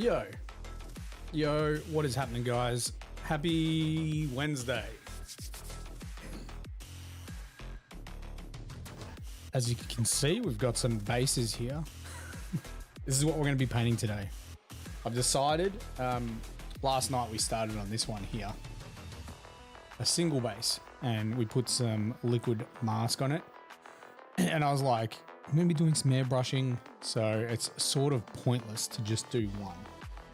Yo. Yo, what is happening, guys? Happy Wednesday. As you can see, we've got some bases here. This is what we're going to be painting today. I've decided, last night we started on this one here. A single base, and we put some liquid mask on it. And I was like, I'm going to be doing some airbrushing, so it's sort of pointless to just do one.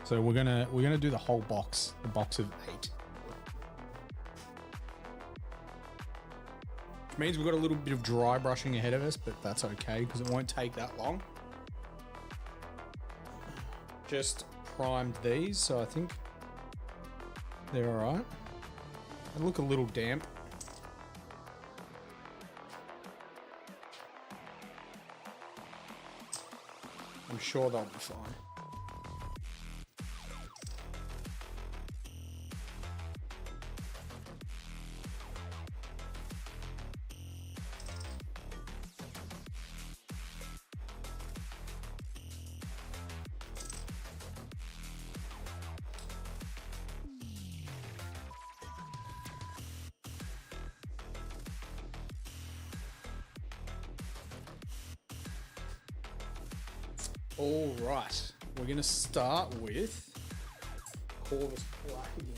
So we're gonna do the whole box, the box of 8. Which means we've got a little bit of dry brushing ahead of us, but that's okay because it won't take that long. Just primed these, so I think they're all right. They look a little damp. I'm sure they'll be fine. All right, we're going to start with Corvus Black again.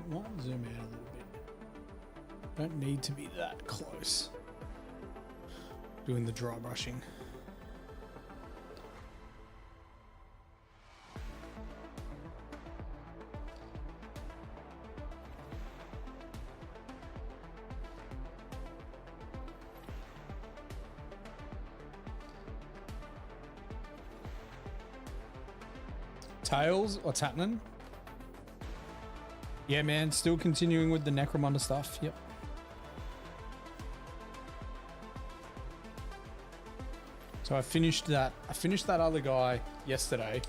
Might zoom out a little bit. Don't need to be that close. Doing the dry brushing. Tails, what's happening? Yeah, man, still continuing with the Necromunda stuff. Yep. So I finished that other guy yesterday,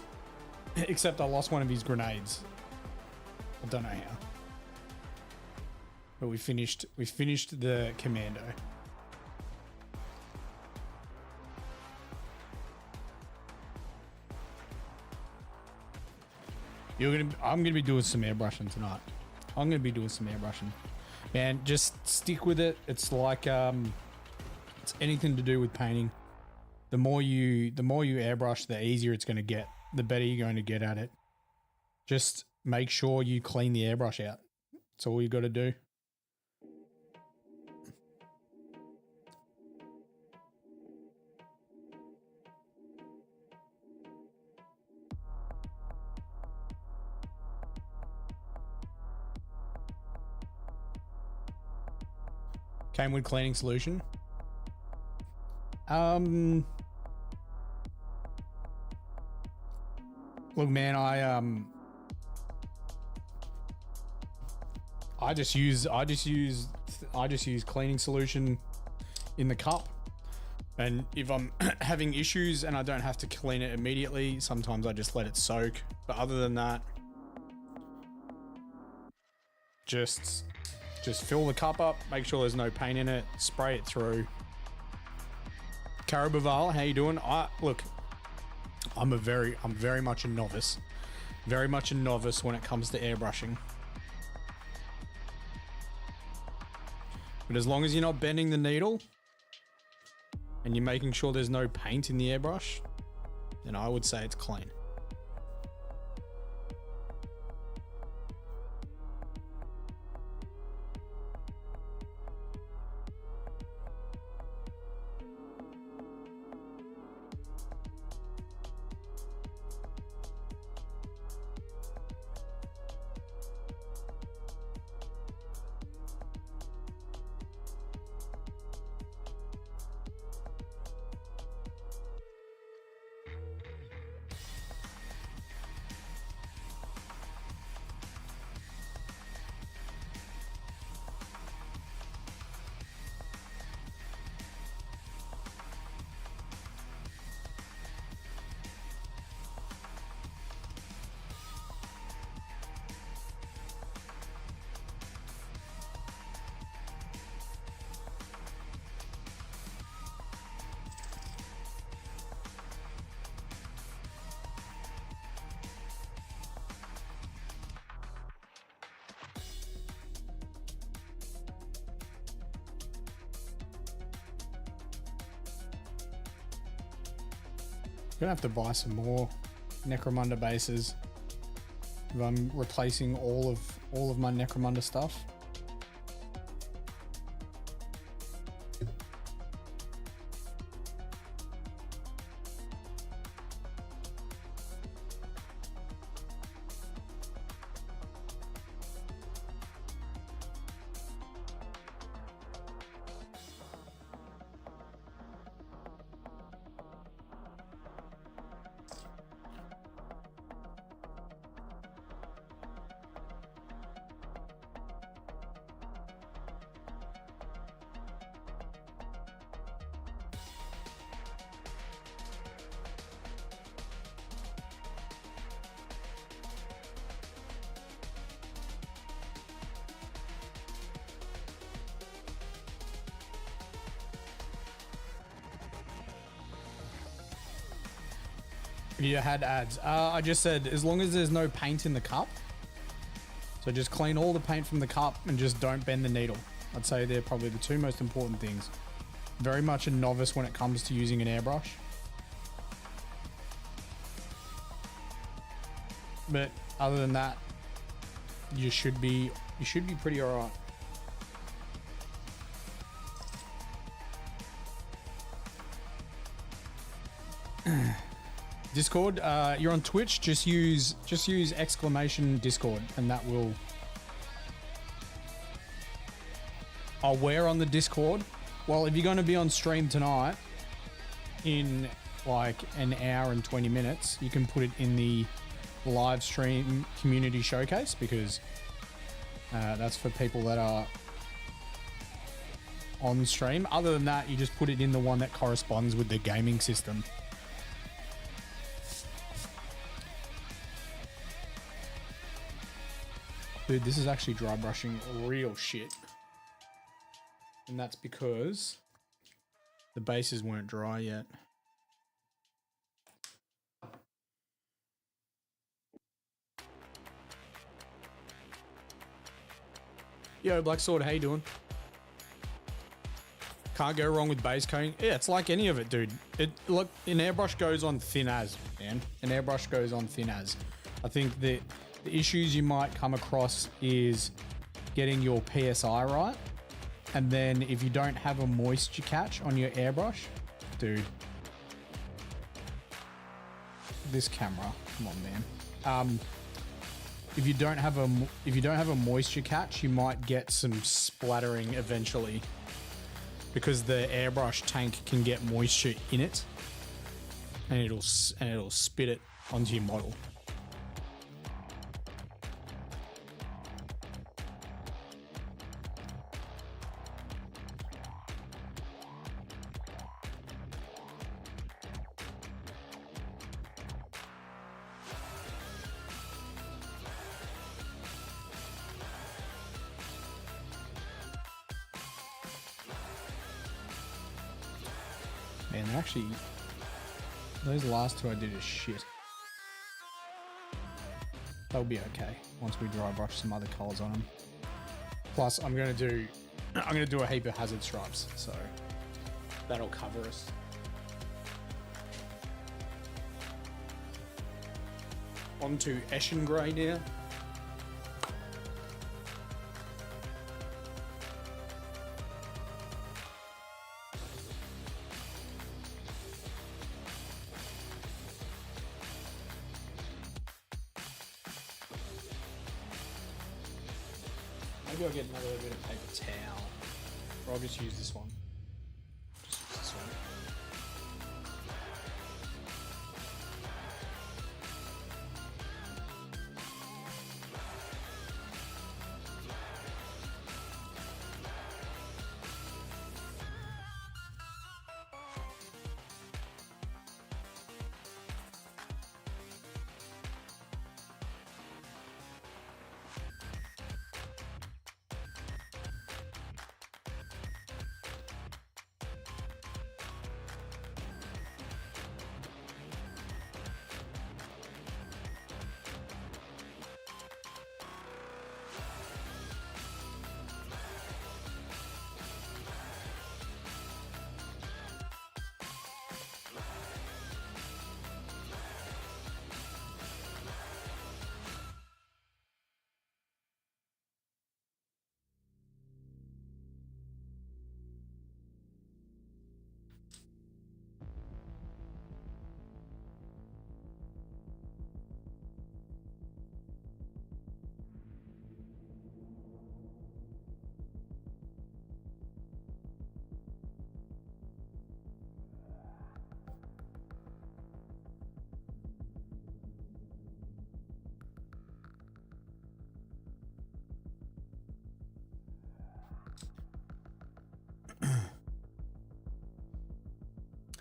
except I lost one of his grenades. I don't know how. But we finished the commando. I'm gonna be doing some airbrushing tonight. I'm gonna be doing some airbrushing. Man, just stick with it. It's like it's anything to do with painting. The more you airbrush, the easier it's gonna get. The better you're going to get at it. Just make sure you clean the airbrush out. That's all you got to do. Came with cleaning solution. Look, man, I just use cleaning solution in the cup, and if I'm having issues and I don't have to clean it immediately, sometimes I just let it soak. But other than that, just fill the cup up, make sure there's no paint in it, spray it through. Carabaval, how you doing? Look, I'm very much a novice. Very much a novice when it comes to airbrushing. But as long as you're not bending the needle and you're making sure there's no paint in the airbrush, then I would say it's clean. Gonna have to buy some more Necromunda bases if I'm replacing all of my Necromunda stuff. You had ads. I just said as long as there's no paint in the cup. So just clean all the paint from the cup and just don't bend the needle. I'd say they're probably the two most important things. Very much a novice when it comes to using an airbrush. But other than that, you should be pretty alright. Discord, you're on Twitch, just use exclamation Discord and that will... Oh, where on the Discord? Well, if you're going to be on stream tonight in like an hour and 20 minutes, you can put it in the live stream community showcase because that's for people that are on stream. Other than that, you just put it in the one that corresponds with the gaming system. Dude, this is actually dry brushing real shit. And that's because the bases weren't dry yet. Yo, Black Sword, how you doing? Can't go wrong with base coating. Yeah, it's like any of it, dude. Look, an airbrush goes on thin as, man. An airbrush goes on thin as. I think that the issues you might come across is getting your PSI right. And then if you don't have a moisture catch on your airbrush, dude, this camera, come on, man. If you don't have a moisture catch, you might get some splattering eventually because the airbrush tank can get moisture in it and it'll spit it onto your model. Man, actually, those last two I did is shit. They'll be okay once we dry brush some other colors on them. Plus, I'm gonna do a heap of hazard stripes, so that'll cover us. On to Eshin Grey now. Maybe I'll get another bit of paper towel, or I'll just use this one. Just use this one.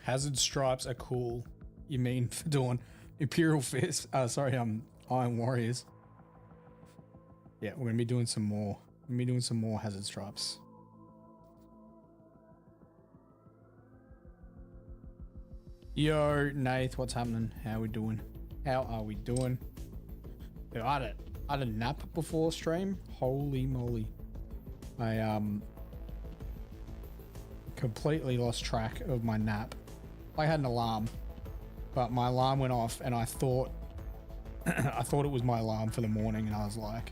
Hazard stripes are cool. You mean for doing Imperial Fist? Iron Warriors. Yeah, we're gonna be doing some more. We're gonna be doing some more hazard stripes. Yo, Nath, what's happening? How we doing? How are we doing? Yo, I had a nap before stream. Holy moly! I completely lost track of my nap. I had an alarm, but my alarm went off, and I thought it was my alarm for the morning, and I was like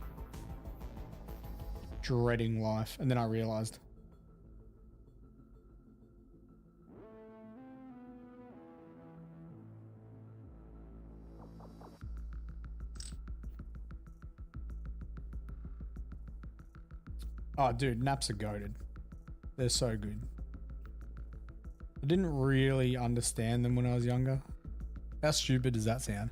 dreading life, and then I realized. Oh, dude, naps are goated. They're so good. I didn't really understand them when I was younger. How stupid does that sound?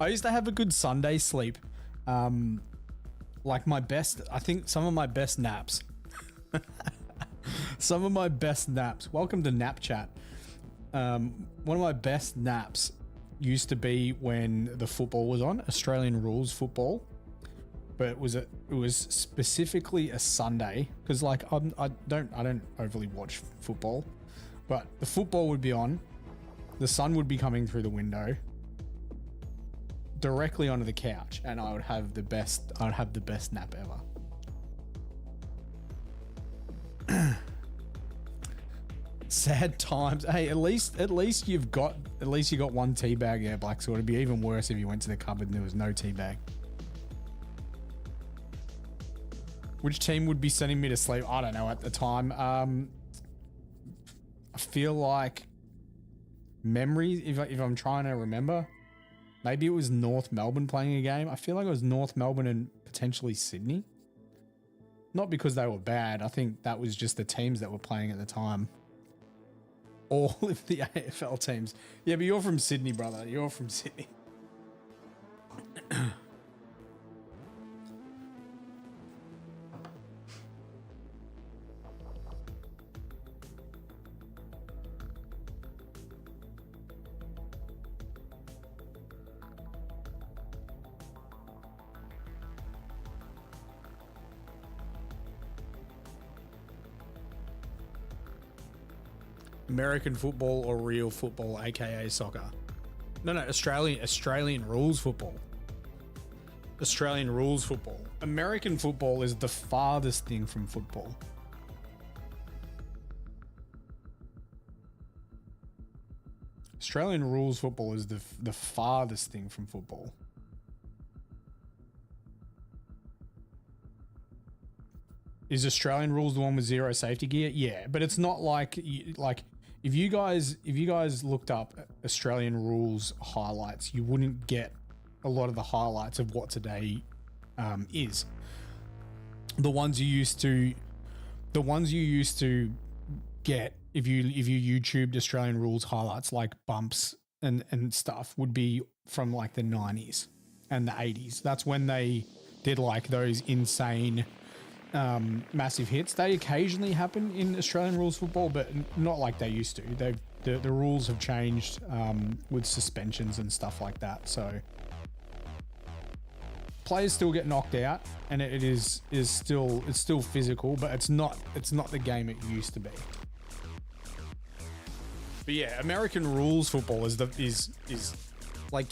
I used to have a good Sunday sleep. Like I think some of my best naps. Some of my best naps. Welcome to Nap Chat. One of my best naps used to be when the football was on, Australian rules football. But it was specifically a Sunday because like I don't overly watch football, but the football would be on, the sun would be coming through the window directly onto the couch, and I'd have the best nap ever. Sad times. Hey, at least you got one tea bag there, Black. So it'd be even worse if you went to the cupboard and there was no tea bag. Which team would be sending me to sleep? I don't know at the time. I feel like memories, if I'm trying to remember, maybe it was North Melbourne playing a game. I feel like it was North Melbourne and potentially Sydney. Not because they were bad. I think that was just the teams that were playing at the time. All of the AFL teams. Yeah, but you're from Sydney, brother. You're from Sydney. American football or real football, aka soccer? No, Australian rules football. Australian rules football. American football is the farthest thing from football. Australian rules football is the farthest thing from football. Is Australian rules the one with zero safety gear? Yeah, but it's not like if you guys looked up Australian rules highlights, you wouldn't get a lot of the highlights of what today is. The ones you used to get if you YouTubed Australian rules highlights, like bumps and stuff, would be from like the 90s and the 80s. That's when they did like those insane massive hits. They occasionally happen in Australian rules football, but not like they used to. The rules have changed with suspensions and stuff like that. So players still get knocked out, and it's still physical, but it's not the game it used to be. But yeah, American rules football is like,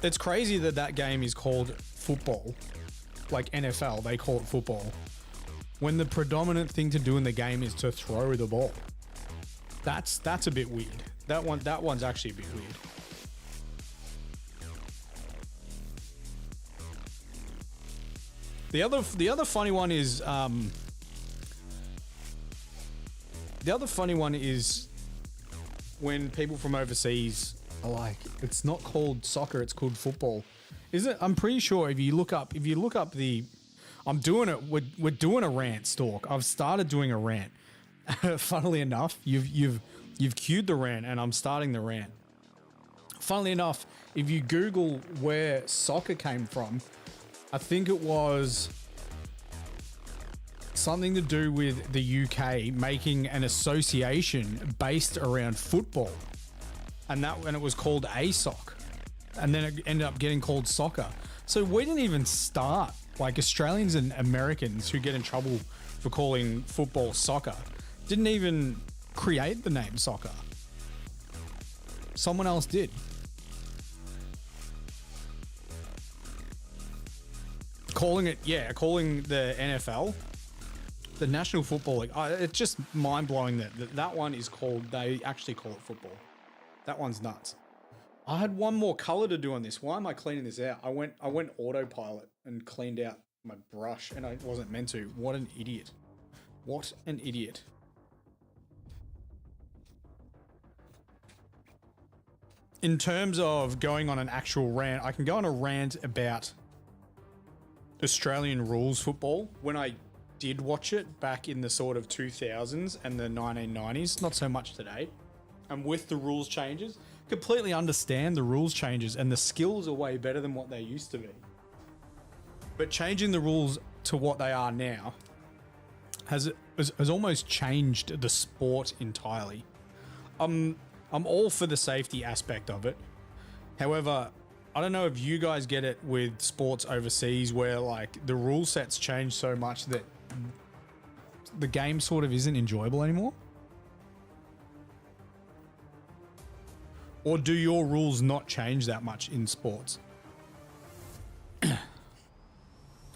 it's crazy that game is called football. Like NFL, they call it football, when the predominant thing to do in the game is to throw the ball. That's a bit weird. That one's actually a bit weird. The other funny one is when people from overseas are like, it's not called soccer, it's called football. I'm pretty sure if you look up the, we're doing a rant, Stork. I've started doing a rant. Funnily enough, you've cued the rant, and I'm starting the rant. Funnily enough, if you Google where soccer came from, I think it was something to do with the UK making an association based around football, and it was called ASOC, and then it ended up getting called soccer. So we didn't even start. Like, Australians and Americans who get in trouble for calling football soccer didn't even create the name soccer. Someone else did. Calling the NFL, the National Football League, it's just mind-blowing that one is called, they actually call it football. That one's nuts. I had one more color to do on this. Why am I cleaning this out? I went autopilot and cleaned out my brush, and I wasn't meant to. What an idiot. What an idiot. In terms of going on an actual rant, I can go on a rant about Australian rules football when I did watch it back in the sort of 2000s and the 1990s. Not so much today. And with the rules changes, completely understand the rules changes, and the skills are way better than what they used to be. But changing the rules to what they are now has almost changed the sport entirely. I'm all for the safety aspect of it. However, I don't know if you guys get it with sports overseas where like the rule sets change so much that the game sort of isn't enjoyable anymore. Or do your rules not change that much in sports?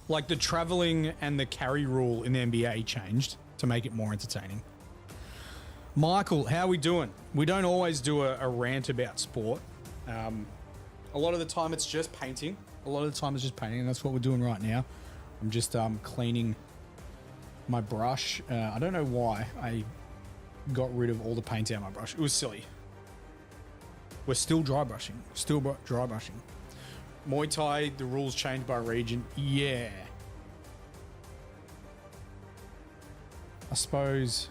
Like the traveling and the carry rule in the NBA changed to make it more entertaining. Michael, how are we doing? We don't always do a rant about sport. A lot of the time it's just painting. And that's what we're doing right now. I'm just cleaning my brush. I don't know why I got rid of all the paint out of my brush. It was silly. We're still dry brushing. Muay Thai, the rules change by region. Yeah. I suppose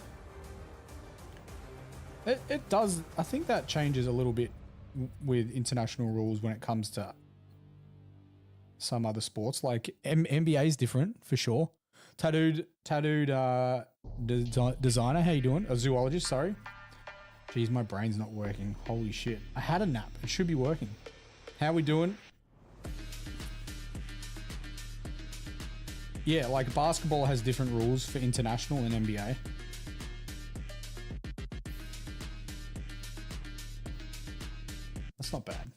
it does. I think that changes a little bit with international rules when it comes to some other sports. Like NBA is different for sure. Tattooed designer, how you doing? A zoologist, sorry. Jeez, my brain's not working. Holy shit. I had a nap. It should be working. How we doing? Yeah, like basketball has different rules for international and NBA. That's not bad.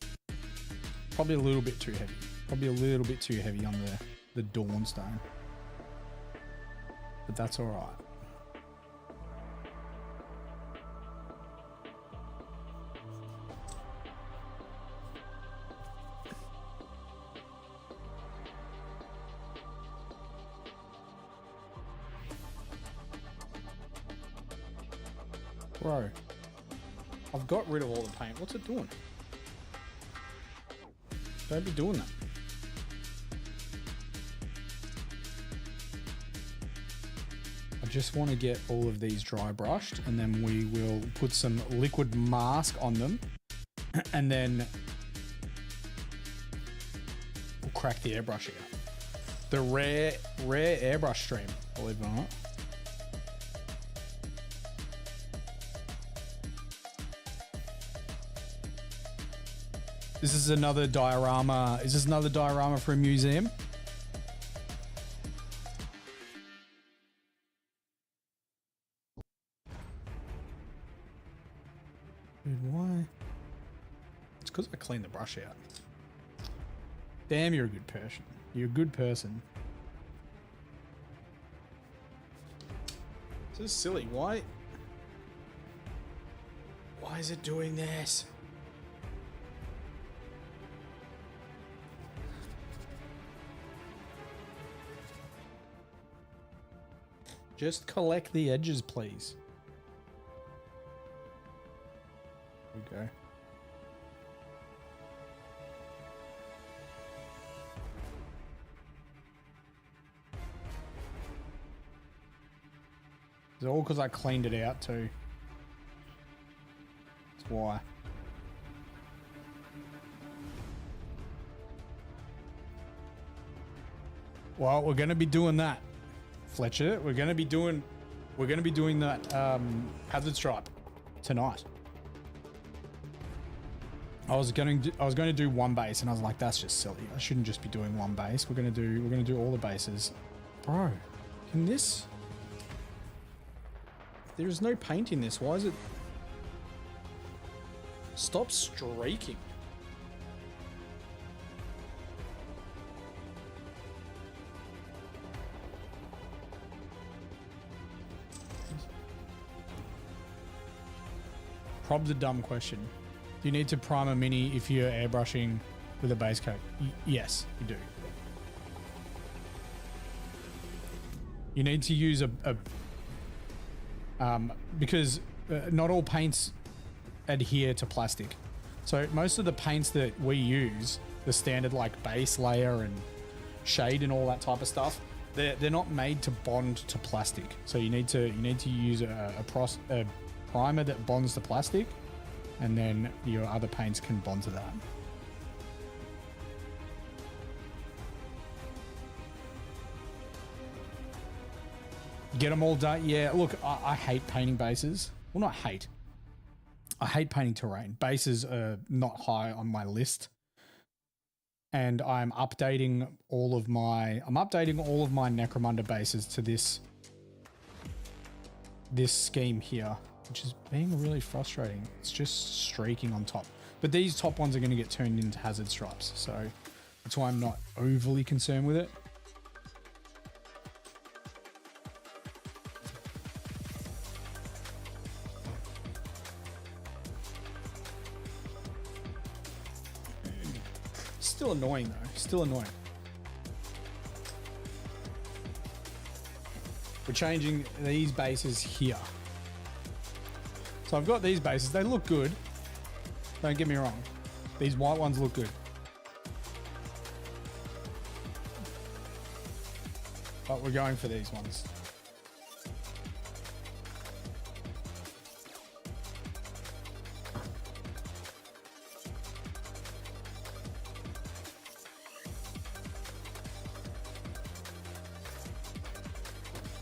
Probably a little bit too heavy. Probably a little bit too heavy on the Dawnstone. But that's all right. Bro, I've got rid of all the paint. What's it doing? Don't be doing that. I just want to get all of these dry brushed, and then we will put some liquid mask on them, and then we'll crack the airbrush here. The rare airbrush stream, believe it or not. This is another diorama. Is this another diorama for a museum? Dude, why? It's because I cleaned the brush out. Damn, you're a good person. You're a good person. This is silly. Why is it doing this? Just collect the edges, please. There we go. It's all because I cleaned it out too. That's why. Well, we're going to be doing that. Fletcher, we're gonna be doing that hazard stripe tonight. I was going to do one base, and I was like, that's just silly. I shouldn't just be doing one base. We're gonna do all the bases. Bro, can this? There is no paint in this. Why is it? Stop streaking. Prob's a dumb question. Do you need to prime a mini if you're airbrushing with a base coat? Yes, you do. You need to use because not all paints adhere to plastic. So most of the paints that we use, the standard like base layer and shade and all that type of stuff, they're not made to bond to plastic. So you need to use a primer that bonds to plastic, and then your other paints can bond to that. Get them all done. Yeah, look, I hate painting bases. Well, not hate. I hate painting terrain. Bases are not high on my list. And I'm updating all of my Necromunda bases to this scheme here, which is being really frustrating. It's just streaking on top. But these top ones are going to get turned into hazard stripes, so that's why I'm not overly concerned with it. Still annoying though, still annoying. We're changing these bases here. So I've got these bases, they look good. Don't get me wrong. These white ones look good. But we're going for these ones.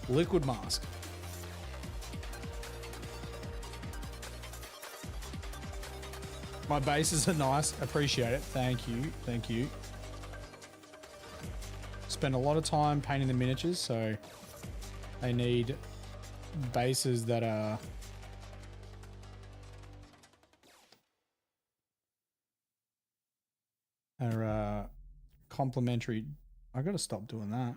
Liquid mask. My bases are nice. Appreciate it. Thank you. Thank you. Spend a lot of time painting the miniatures, so they need bases that are are complementary. I gotta stop doing that.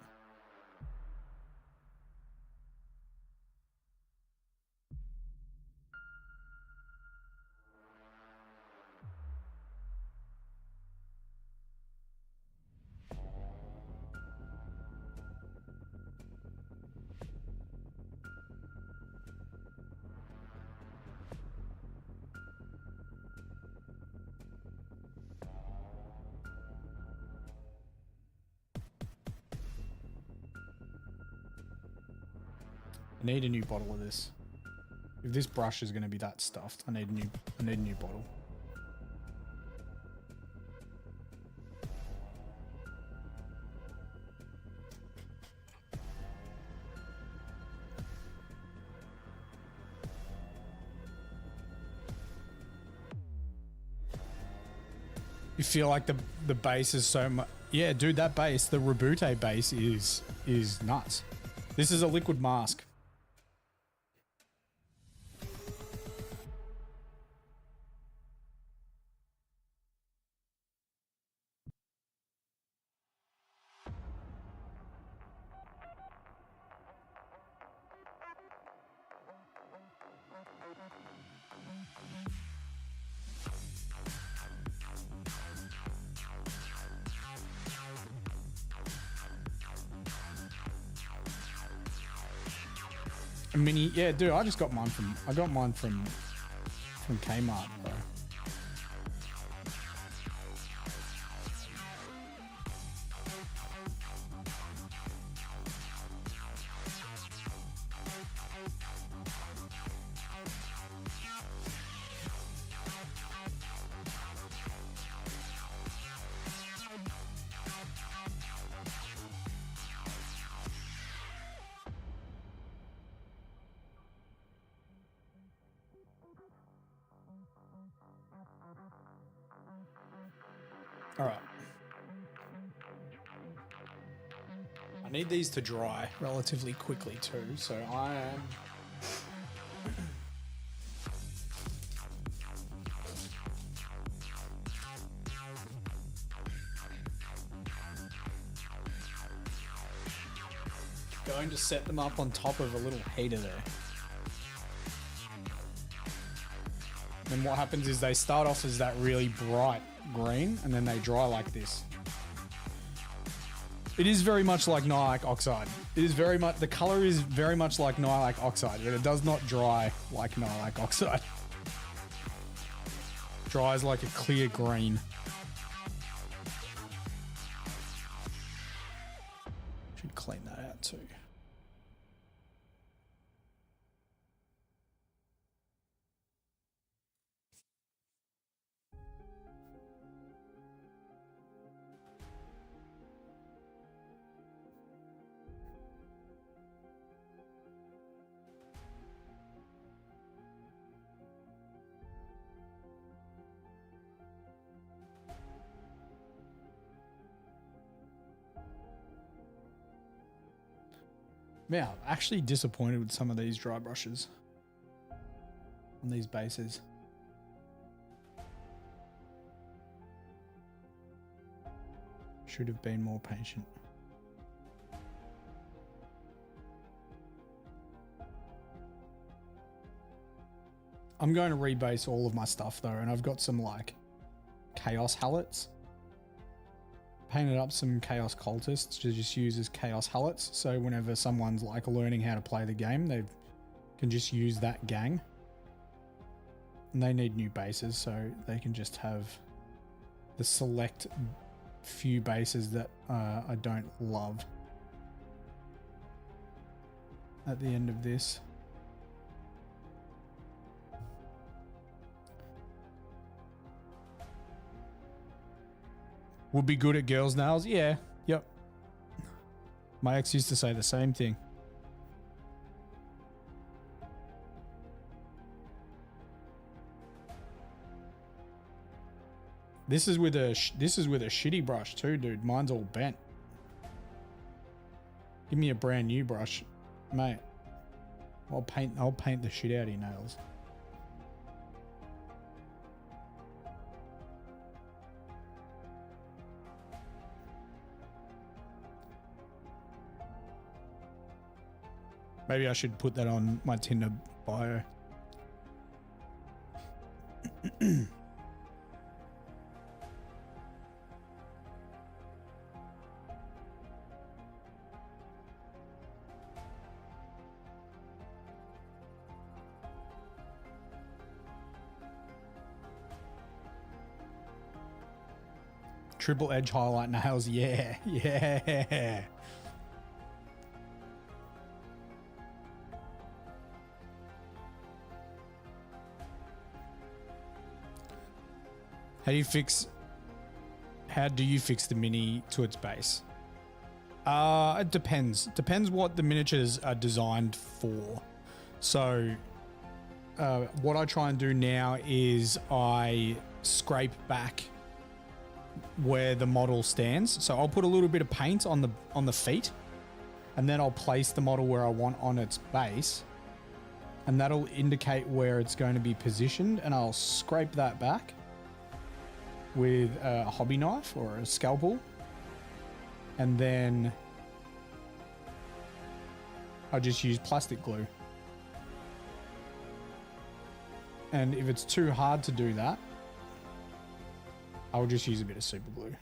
I need a new bottle of this. If this brush is going to be that stuffed, I need a new bottle. You feel like the base is so much. Yeah, dude, that base, the Reboot base is nuts. This is a liquid mask. A mini, yeah, dude. I got mine from Kmart, bro. All right. I need these to dry relatively quickly too, so I am going to set them up on top of a little heater there. Then what happens is they start off as that really bright green and then they dry like this. It is very much like nitrile oxide. It is very much, the color is very much like nitrile oxide, but it does not dry like nitrile oxide. Dries like a clear green. Should clean that out too. Yeah, I'm actually disappointed with some of these dry brushes on these bases. Should have been more patient. I'm going to rebase all of my stuff though, and I've got some like chaos hallets. Painted up some chaos cultists to just use as chaos hallets, so whenever someone's like learning how to play the game, they can just use that gang. And they need new bases, so they can just have the select few bases that I don't love at the end of this. Would be good at girls' nails? Yeah. Yep. My ex used to say the same thing. This is with a shitty brush too, dude. Mine's all bent. Give me a brand new brush, mate. I'll paint the shit out of your nails. Maybe I should put that on my Tinder bio. Triple edge highlight nails, yeah, yeah. How do you fix the mini to its base? It depends. Depends what the miniatures are designed for. So what I try and do now is I scrape back where the model stands. So I'll put a little bit of paint on the feet, and then I'll place the model where I want on its base, and that'll indicate where it's going to be positioned, and I'll scrape that back with a hobby knife or a scalpel, and then I just use plastic glue. And if it's too hard to do that, I'll just use a bit of super glue.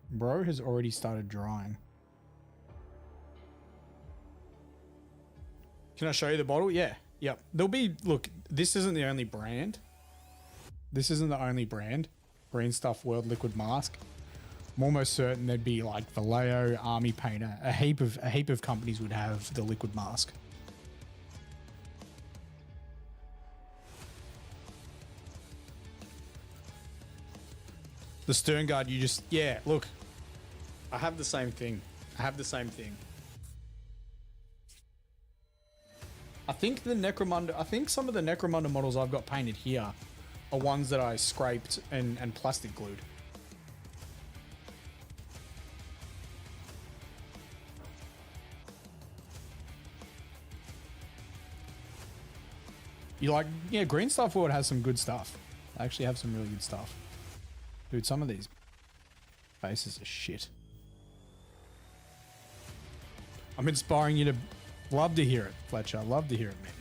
Bro has already started drying. Can I show you the bottle? Yeah. Yep. There'll be, look, this isn't the only brand. This isn't the only brand. Green Stuff World Liquid Mask. I'm almost certain there'd be like Vallejo, Army Painter. A heap of companies would have the liquid mask. The stern guard, you just, yeah, look. I have the same thing. I think some of the Necromunda models I've got painted here are ones that I scraped and plastic glued. You like, yeah, Green Stuff World has some good stuff. I actually have some really good stuff. Dude, some of these faces are shit. I'm inspiring you to love to hear it, Fletcher. Love to hear it, man.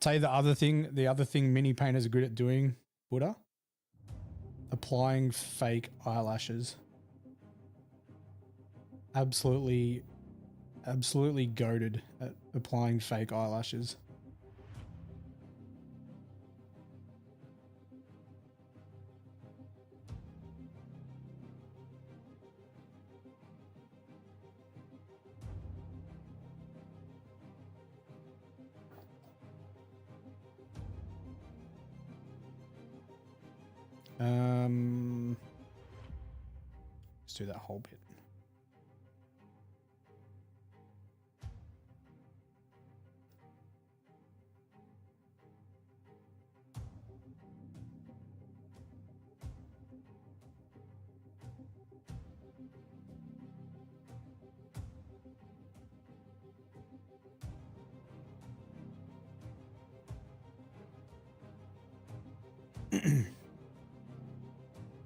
Tell you the other thing mini painters are good at doing, Buddha? Applying fake eyelashes. Absolutely goated at applying fake eyelashes. Let's do that whole bit.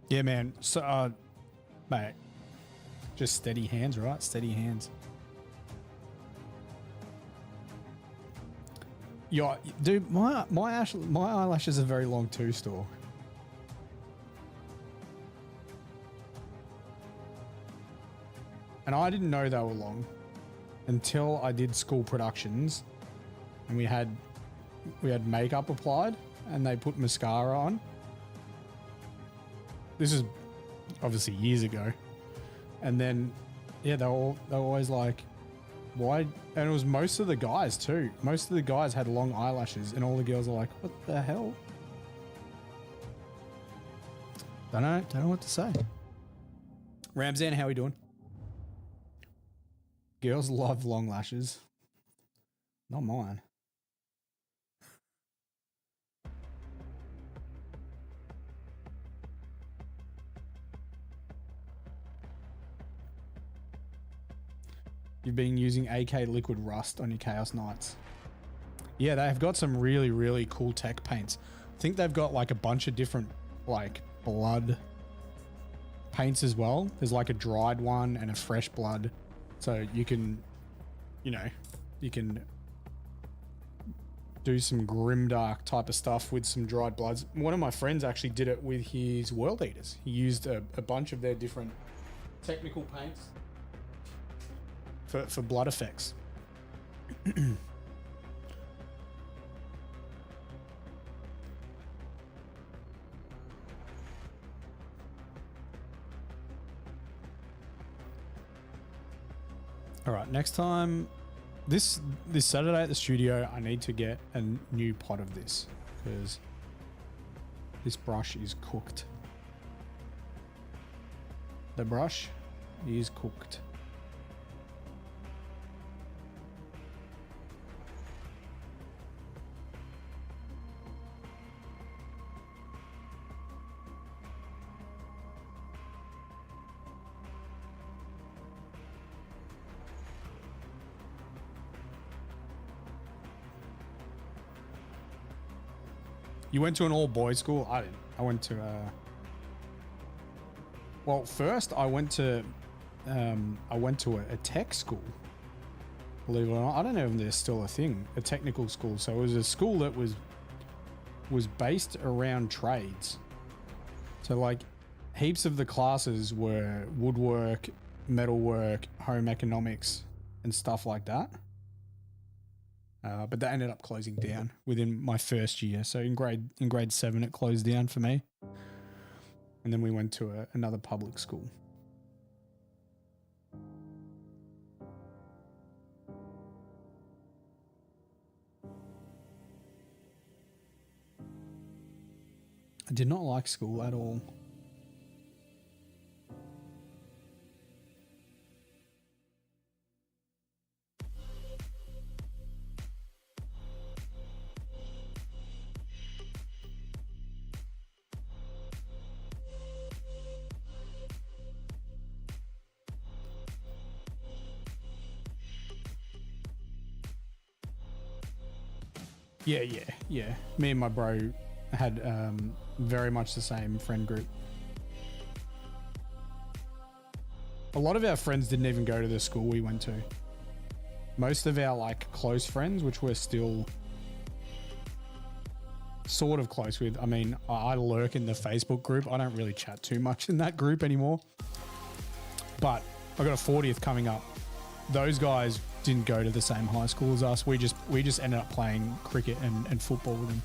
Yeah, man. So, mate, just steady hands, right? Steady hands. Yeah, dude, my eyelashes are very long too, Store. And I didn't know they were long until I did school productions, and we had makeup applied, and they put mascara on. This is obviously years ago. And then, yeah, they were always like, why? And it was most of the guys too. Most of the guys had long eyelashes, and all the girls are like, what the hell? Don't know what to say. Ramzan, how we doing? Girls love long lashes. Not mine. You've been using AK Liquid Rust on your Chaos Knights. Yeah, they've got some really, really cool tech paints. I think they've got like a bunch of different like blood paints as well. There's like a dried one and a fresh blood. So you can, you know, you can do some grimdark type of stuff with some dried bloods. One of my friends actually did it with his World Eaters. He used a bunch of their different technical paints for blood effects. All right, next time, this Saturday at the studio, I need to get a new pot of this because this brush is cooked. The brush is cooked. You went to an all-boys school? I didn't. I went to well, first I went to a tech school. Believe it or not, I don't know if there's still a thing, a technical school. So it was a school that was based around trades. So like heaps of the classes were woodwork, metalwork, home economics, and stuff like that. But that ended up closing down within my first year. So in grade 7, it closed down for me. And then we went to another public school. I did not like school at all. Yeah. Me and my bro had very much the same friend group. A lot of our friends didn't even go to the school we went to. Most of our like close friends, which we're still sort of close with. I mean, I lurk in the Facebook group. I don't really chat too much in that group anymore. But I got a 40th coming up. Those guys didn't go to the same high school as us. We just ended up playing cricket and football with them.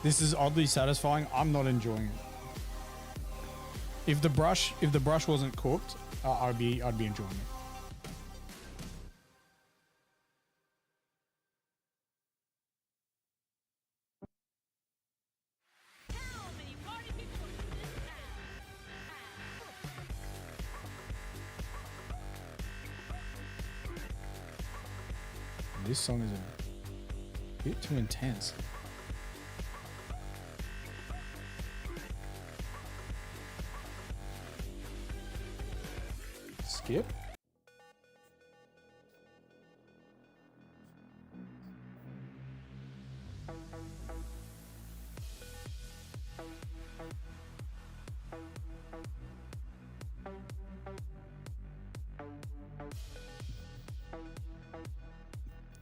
This is oddly satisfying. I'm not enjoying it. If the brush wasn't cooked, I'd be enjoying it. this song is a bit too intense. Skip.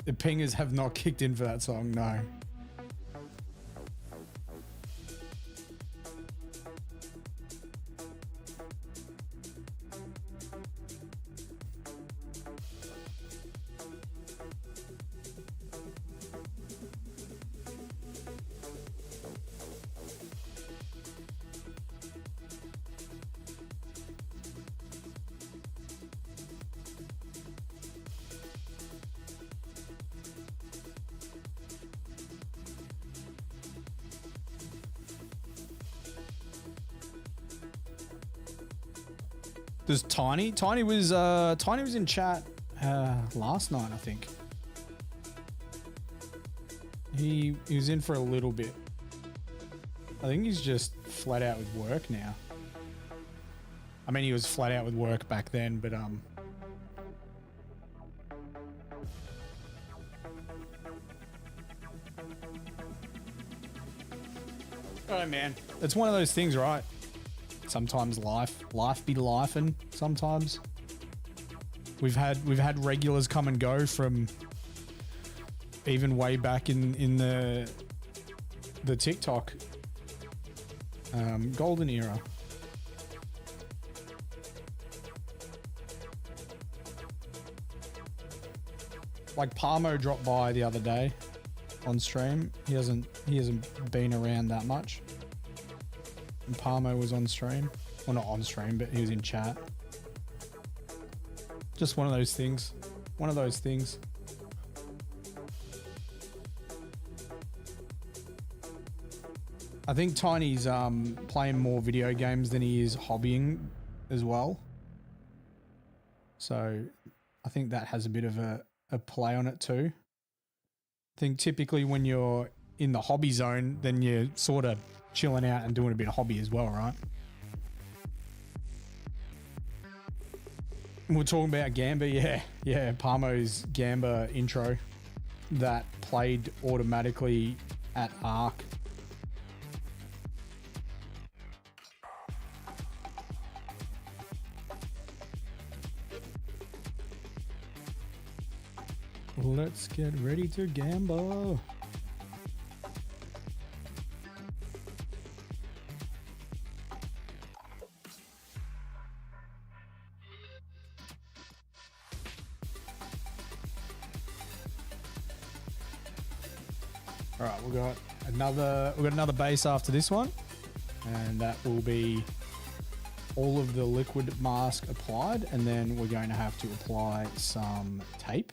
The pingers have not kicked in for that song, no. There's Tiny. Tiny was in chat last night, I think. He was in for a little bit. I think he's just flat out with work now. I mean, he was flat out with work back then, but oh man, it's one of those things, right? Sometimes life be lifing. Sometimes we've had regulars come and go from even way back in the TikTok golden era. Like Parmo dropped by the other day on stream. He hasn't been around that much. And Parmo was on stream. Well, not on stream, but he was in chat. Just one of those things. One of those things. I think Tiny's playing more video games than he is hobbying as well. So I think that has a bit of a play on it too. I think typically when you're in the hobby zone, then you're sort of chilling out and doing a bit of hobby as well, right? And we're talking about Gamba, yeah, Parmo's Gamba intro that played automatically at Arc. Let's get ready to Gamba. All right, we've got another base after this one, and that will be all of the liquid mask applied, and then we're going to have to apply some tape,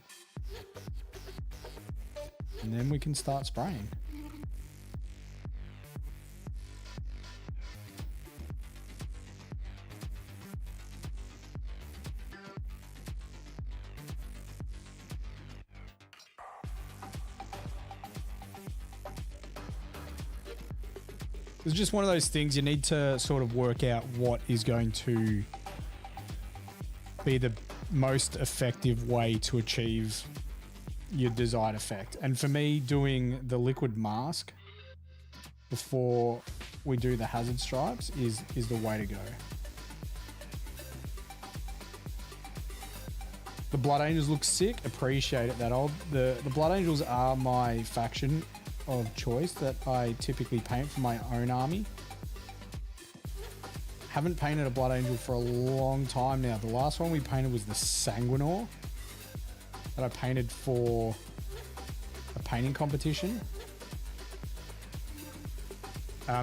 and then we can start spraying. It's just one of those things you need to sort of work out what is going to be the most effective way to achieve your desired effect. And for me, doing the liquid mask before we do the hazard stripes is the way to go. The Blood Angels look sick. Appreciate it, that old. The Blood Angels are my faction of choice that I typically paint for my own army. Haven't painted a Blood Angel for a long time now. The last one we painted was the Sanguinor that I painted for a painting competition.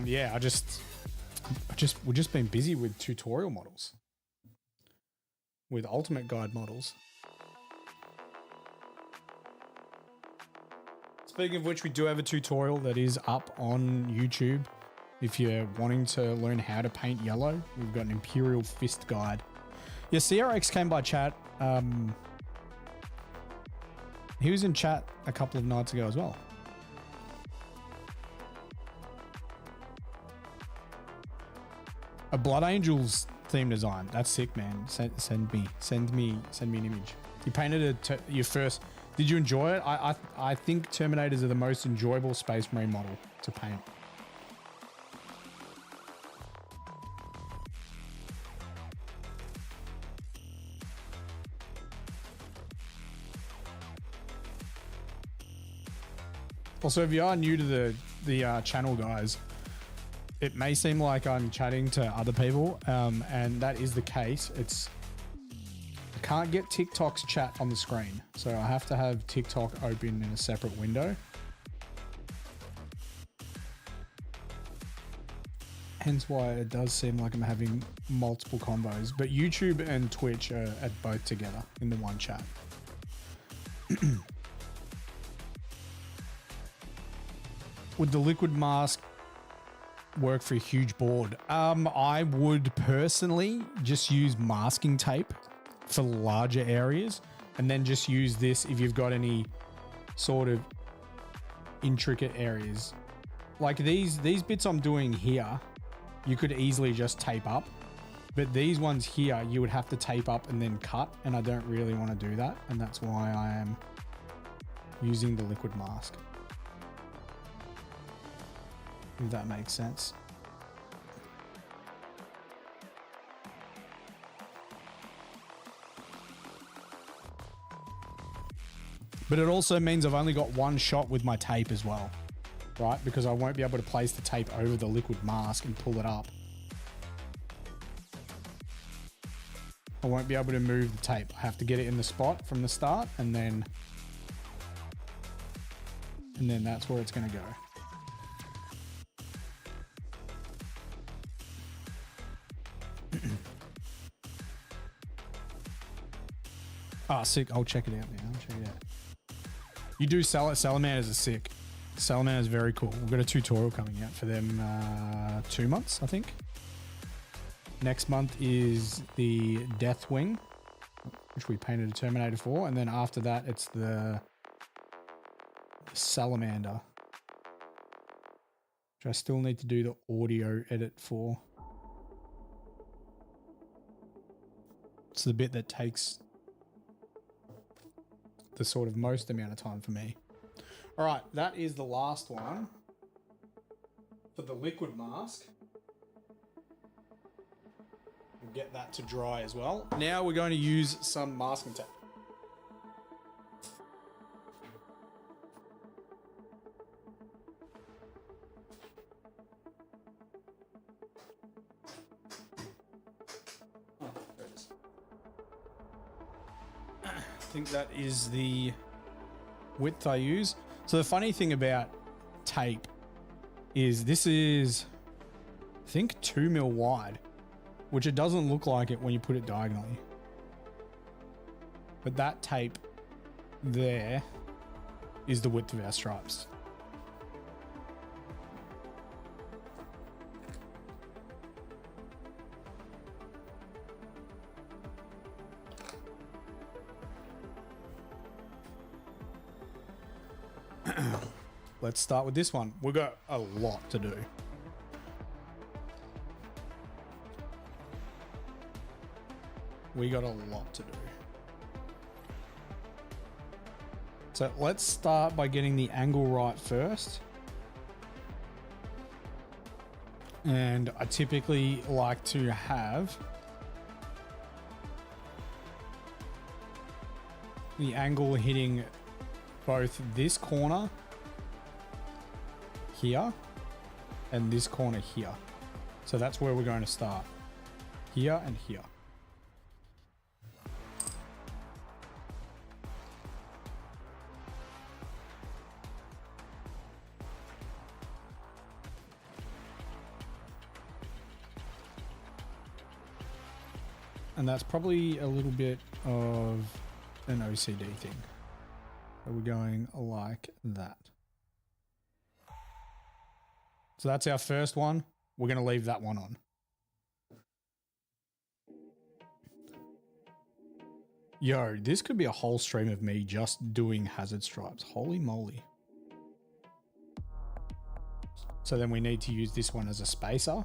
Yeah, we've just been busy with tutorial models, with Ultimate Guide models. Speaking of which, we do have a tutorial that is up on YouTube. If you're wanting to learn how to paint yellow, we've got an Imperial Fist guide. Yeah, CRX came by chat. He was in chat a couple of nights ago as well. A Blood Angels theme design. That's sick, man. Send me an image. You painted your first. Did you enjoy it? I think Terminators are the most enjoyable Space Marine model to paint. Also, if you are new to the channel, guys, it may seem like I'm chatting to other people, and that is the case. I can't get TikTok's chat on the screen, so I have to have TikTok open in a separate window. Hence why it does seem like I'm having multiple combos, but YouTube and Twitch are at both together in the one chat. Would the liquid mask work for a huge board? I would personally just use masking tape for larger areas, and then just use this if you've got any sort of intricate areas. Like these bits I'm doing here, you could easily just tape up, but these ones here, you would have to tape up and then cut, and I don't really want to do that, and that's why I am using the liquid mask. If that makes sense. But it also means I've only got one shot with my tape as well, right? Because I won't be able to place the tape over the liquid mask and pull it up. I won't be able to move the tape. I have to get it in the spot from the start, and then that's where it's going to go. Ah, sick. I'll check it out, man. I'll check it out. You do sell it. Salamanders are sick. Salamanders is very cool. We've got a tutorial coming out for them 2 months, I think. Next month is the Deathwing, which we painted a Terminator for. And then after that, it's the Salamander, which I still need to do the audio edit for. It's the bit that takes the sort of most amount of time for me. All right, that is the last one for the liquid mask. We'll get that to dry as well. Now we're going to use some masking tape. I think that is the width I use. So the funny thing about tape is this is, I think, 2 mil wide, which it doesn't look like it when you put it diagonally. But that tape there is the width of our stripes. Let's start with this one. We've got a lot to do. We got a lot to do. So let's start by getting the angle right first. And I typically like to have the angle hitting both this corner here and this corner here. So that's where we're going to start. Here and here. And that's probably a little bit of an OCD thing. So we're going like that. So that's our first one. We're going to leave that one on. Yo, this could be a whole stream of me just doing hazard stripes. Holy moly. So then we need to use this one as a spacer.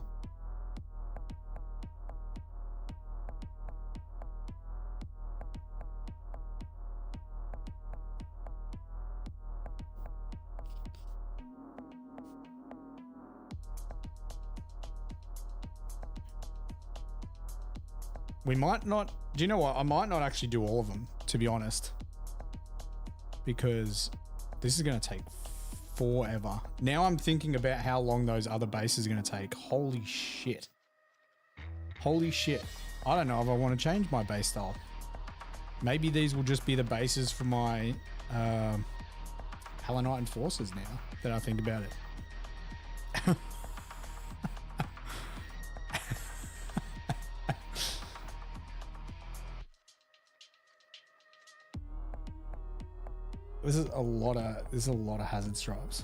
We might not, do you know what? I might not actually do all of them, to be honest, because this is going to take forever. Now I'm thinking about how long those other bases are going to take. Holy shit. Holy shit. I don't know if I want to change my base style. Maybe these will just be the bases for my Palanite Enforcers now that I think about it. This is a lot of hazard stripes.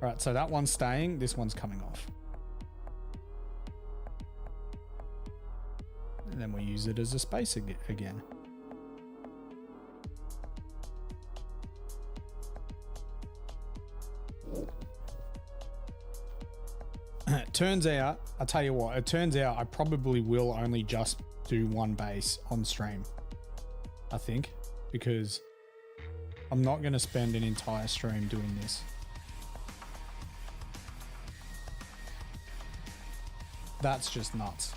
All right, so that one's staying, this one's coming off. And then we use it as a space again. It turns out, I'll tell you what, it turns out I probably will only just do one base on stream, I think. Because I'm not going to spend an entire stream doing this. That's just nuts.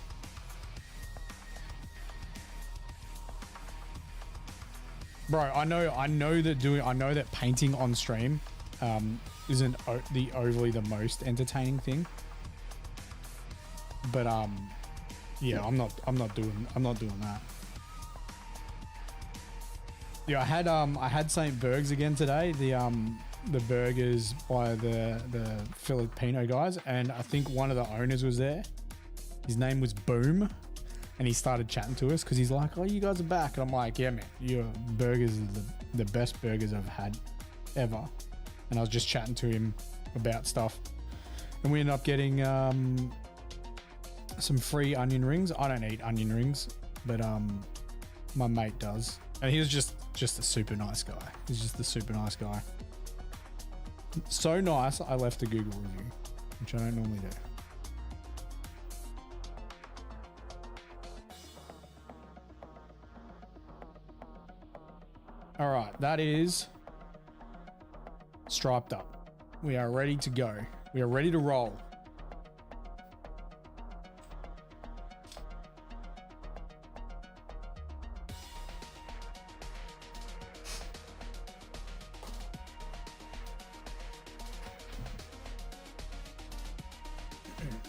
Bro, I know that painting on stream isn't overly the most entertaining thing. But yeah, I'm not doing that. Yeah, I had St. Berg's again today. The burgers by the Filipino guys, and I think one of the owners was there. His name was Boom, and he started chatting to us because he's like, "Oh, you guys are back," and I'm like, "Yeah, man, your burgers are the best burgers I've had ever." And I was just chatting to him about stuff, and we ended up getting some free onion rings. I don't eat onion rings, but my mate does. And he was just a super nice guy. He's just a super nice guy. So nice, I left a Google review, which I don't normally do. All right, that is striped up. We are ready to go. We are ready to roll.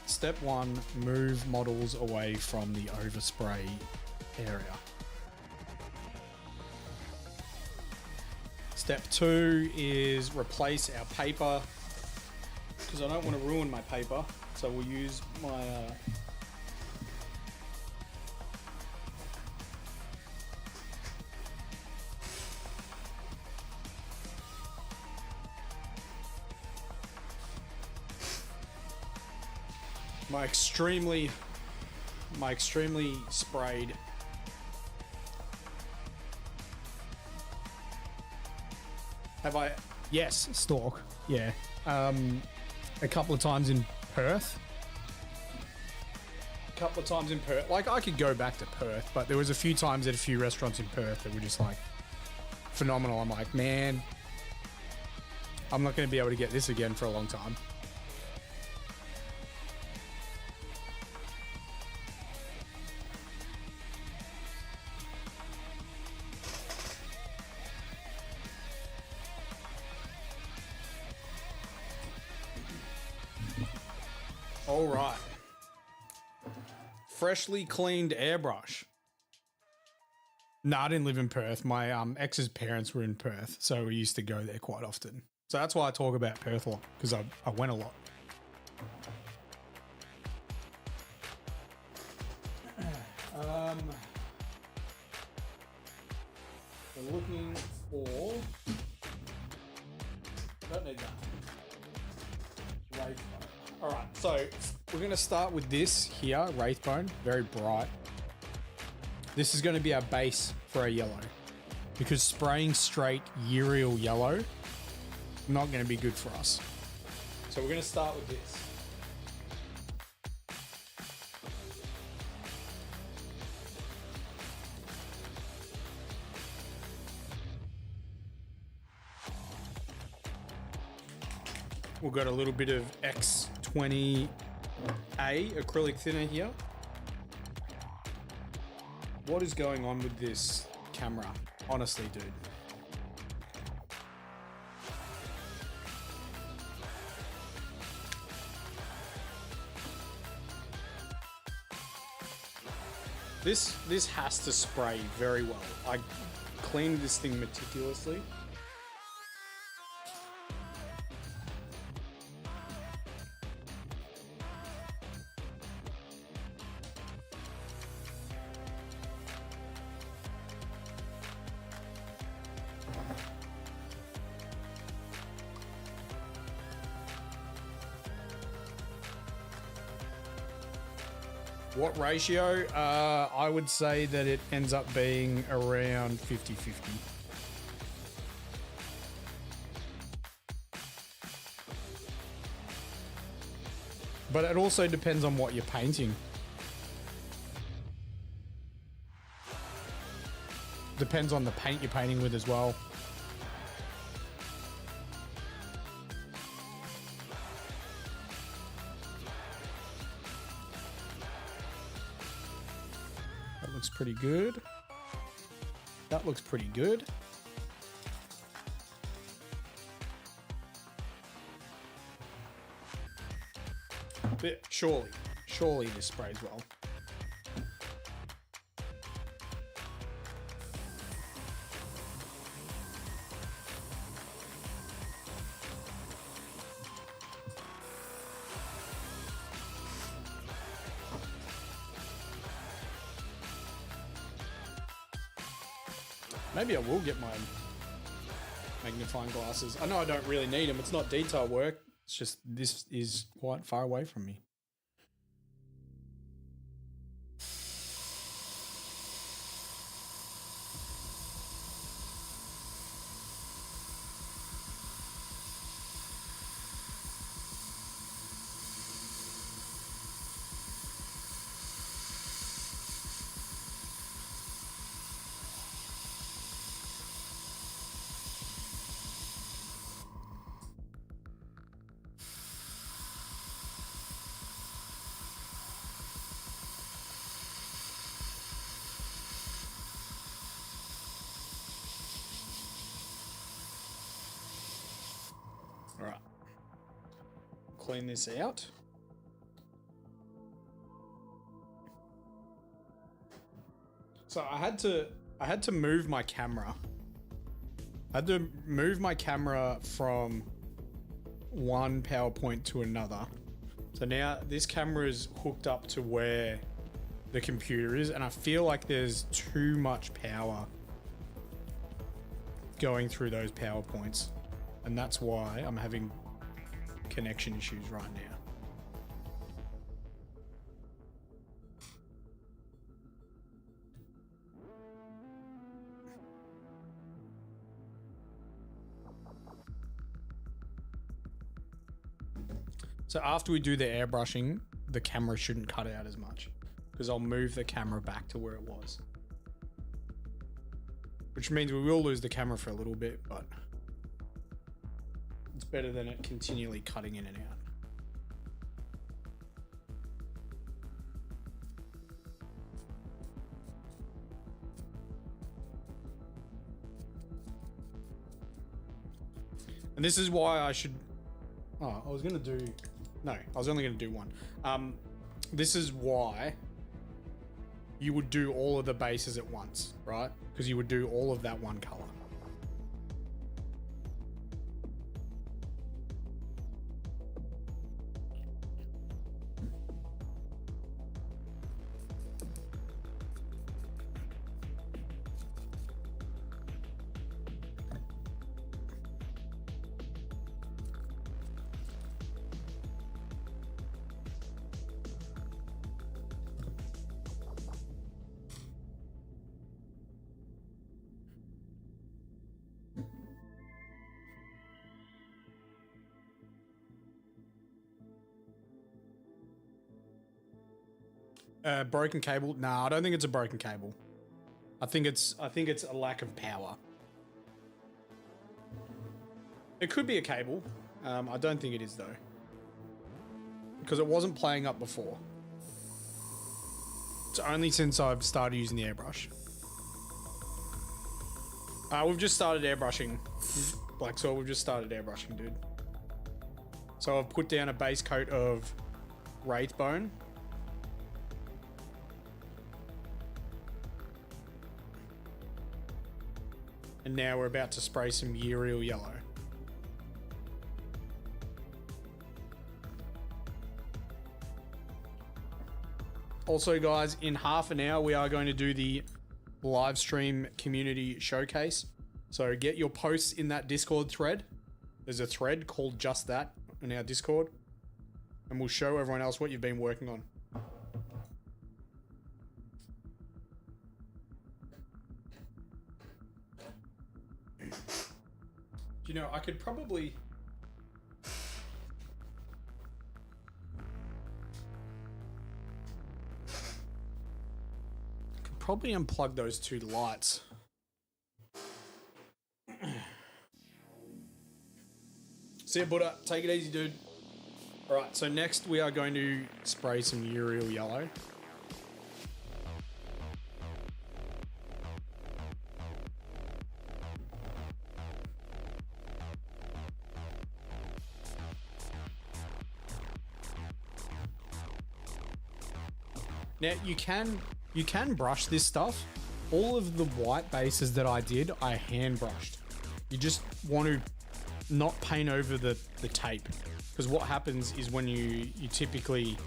Step 1, move models away from the overspray area. Step 2 is replace our paper, because I don't want to ruin my paper, so we'll use my my extremely sprayed have I yes stalk yeah a couple of times in Perth, like I could go back to Perth, but there was a few times at a few restaurants in Perth that were just like phenomenal. I'm like, man, I'm not going to be able to get this again for a long time. All right. Freshly cleaned airbrush. No, I didn't live in Perth. My ex's parents were in Perth, so we used to go there quite often. So that's why I talk about Perth a lot, because I went a lot. We're looking for... Don't need that. Wraithbone. All right, so we're going to start with this here, Wraithbone, very bright. This is going to be our base for our yellow, because spraying straight Uriel yellow, not going to be good for us. So we're going to start with this. We've got a little bit of X20A acrylic thinner here. What is going on with this camera? Honestly, dude. This has to spray very well. I cleaned this thing meticulously. What ratio? I would say that it ends up being around 50-50. But it also depends on what you're painting. Depends on the paint you're painting with as well. Looks pretty good. That looks pretty good. But surely this sprays well. Maybe I will get my magnifying glasses. I know I don't really need them. It's not detail work. It's just this is quite far away from me. All right, clean this out. So I had to move my camera. I had to move my camera from one PowerPoint to another. So now this camera is hooked up to where the computer is, and I feel like there's too much power going through those PowerPoints. And that's why I'm having connection issues right now. So after we do the airbrushing, the camera shouldn't cut out as much, because I'll move the camera back to where it was. Which means we will lose the camera for a little bit, but it's better than it continually cutting in and out. And this is why I should... Oh, I was going to do... No, I was only going to do one. This is why you would do all of the bases at once, right? Because you would do all of that one color. Broken cable? Nah, I don't think it's a broken cable. I think it's a lack of power. It could be a cable. I don't think it is though, because it wasn't playing up before. It's only since I've started using the airbrush. We've just started airbrushing. Black Soil, we've just started airbrushing, dude. So I've put down a base coat of Wraithbone. And now we're about to spray some Uriel Yellow. Also, guys, in half an hour, we are going to do the live stream community showcase. So get your posts in that Discord thread. There's a thread called just that in our Discord. And we'll show everyone else what you've been working on. You know, I could probably... unplug those two lights. See ya, Buddha. Take it easy, dude. Alright, so next we are going to spray some Uriel Yellow. Now you can brush this stuff. All of the white bases that I did, I hand brushed. You just want to not paint over the tape, because what happens is when you typically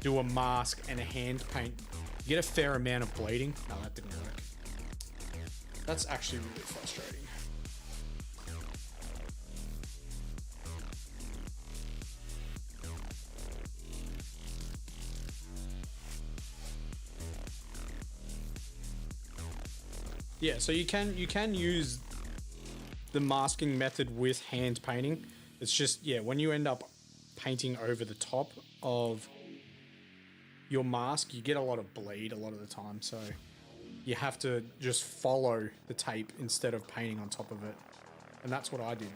do a mask and a hand paint, you get a fair amount of bleeding. No, that didn't work. That's actually really frustrating. Yeah, so you can use the masking method with hand painting. It's just, yeah, when you end up painting over the top of your mask, you get a lot of bleed a lot of the time. So you have to just follow the tape instead of painting on top of it. And that's what I did.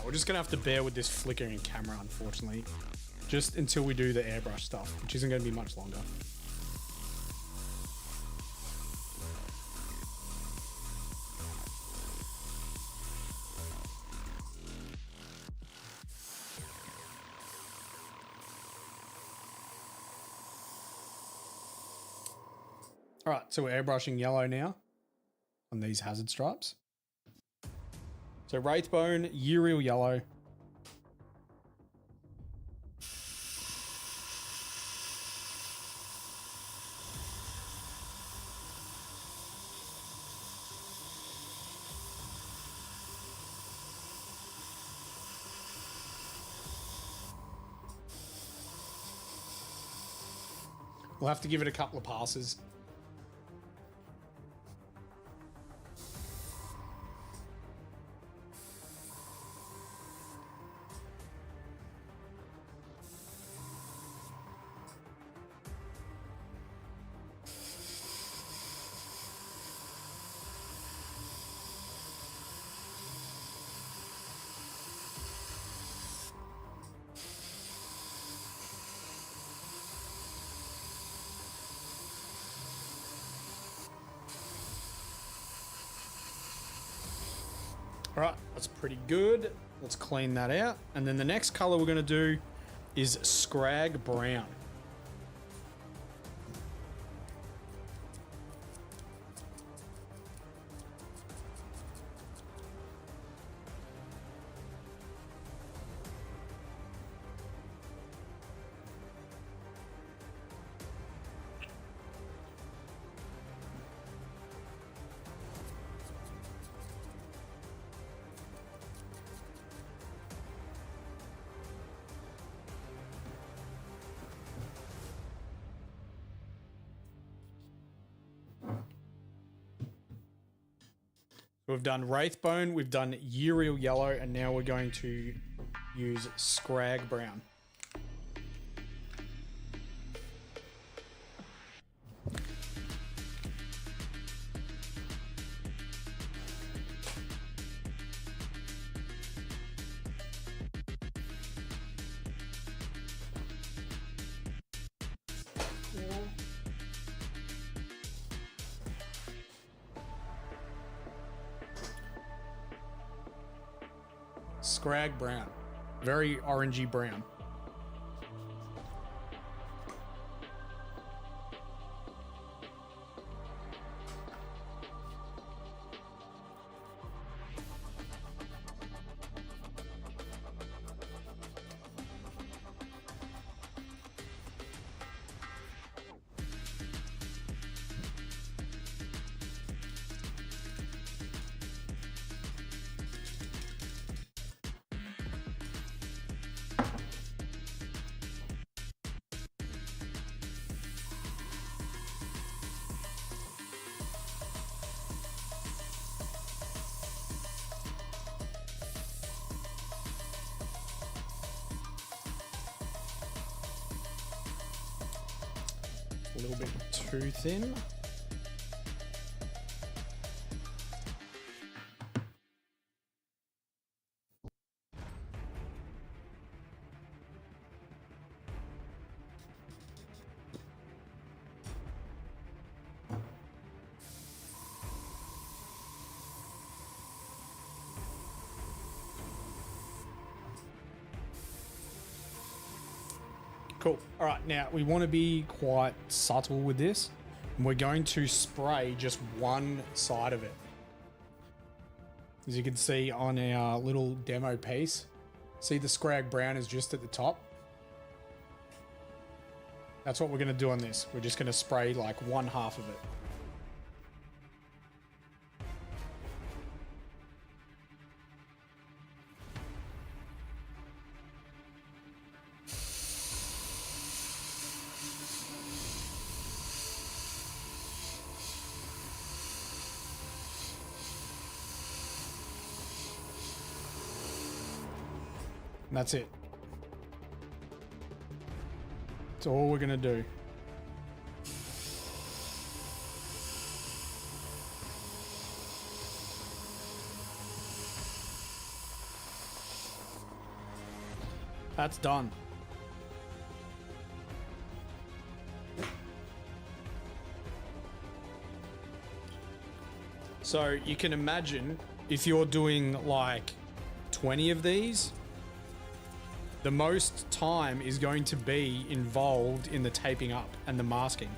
We're just gonna have to bear with this flickering camera, unfortunately, just until we do the airbrush stuff, which isn't gonna be much longer. All right, so we're airbrushing yellow now on these hazard stripes. So Wraithbone, Uriel Yellow. We'll have to give it a couple of passes. All right, that's pretty good. Let's clean that out. And then the next color we're going to do is Scrag Brown. We've done Wraithbone, we've done Uriel Yellow, and now we're going to use Scrag Brown. Scrag Brown. Very orangey brown. A little bit too thin. Cool. All right, now we want to be quite subtle with this. And we're going to spray just one side of it. As you can see on our little demo piece, see the Scrag Brown is just at the top. That's what we're going to do on this. We're just going to spray like one half of it. And that's it. That's all we're gonna do. That's done. So you can imagine if you're doing like 20 of these, the most time is going to be involved in the taping up and the masking.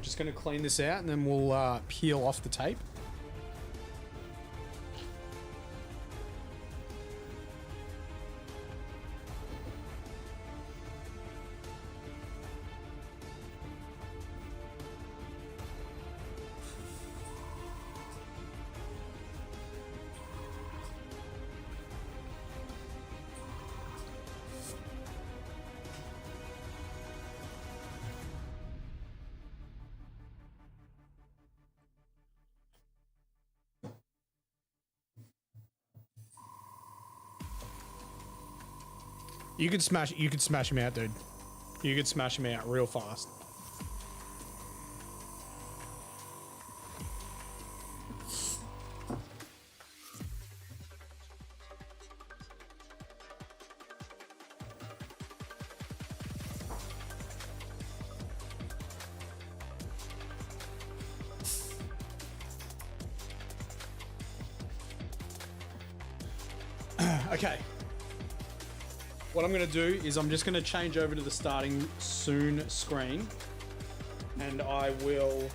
Just going to clean this out and then we'll peel off the tape. You could smash him out, dude. You could smash him out real fast. Okay. What I'm going to do is I'm just going to change over to the starting soon screen, and I will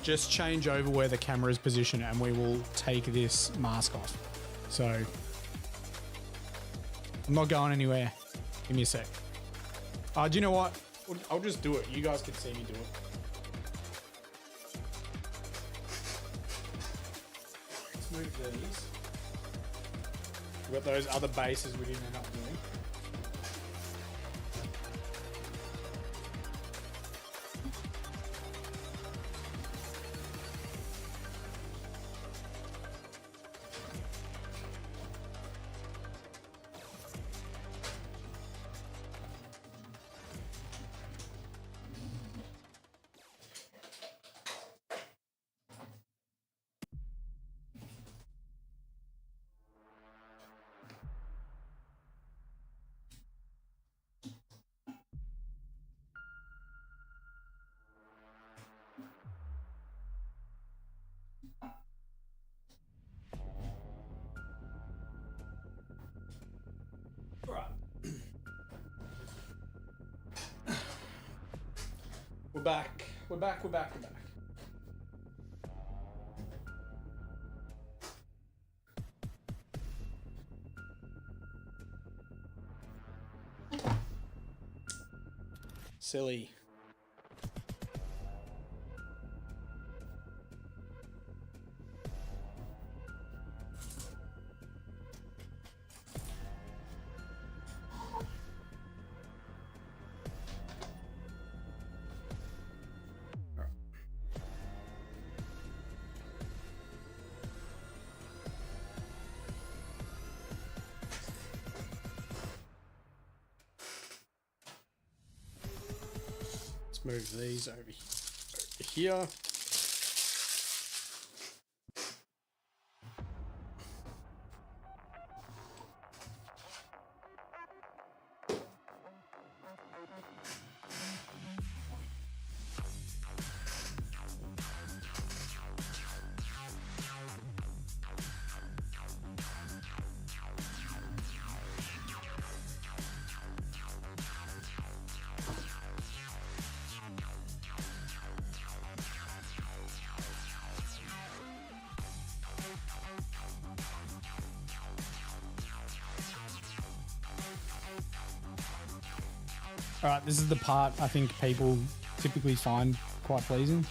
just change over where the camera is positioned and we will take this mask off. So I'm not going anywhere. Give me a sec. Do you know what? I'll just do it. You guys can see me do it. Let's move these. We've got those other bases we didn't end up doing. We're back. We're back. We're back. We're back. Silly. Move these over here. All right, this is the part I think people typically find quite pleasing.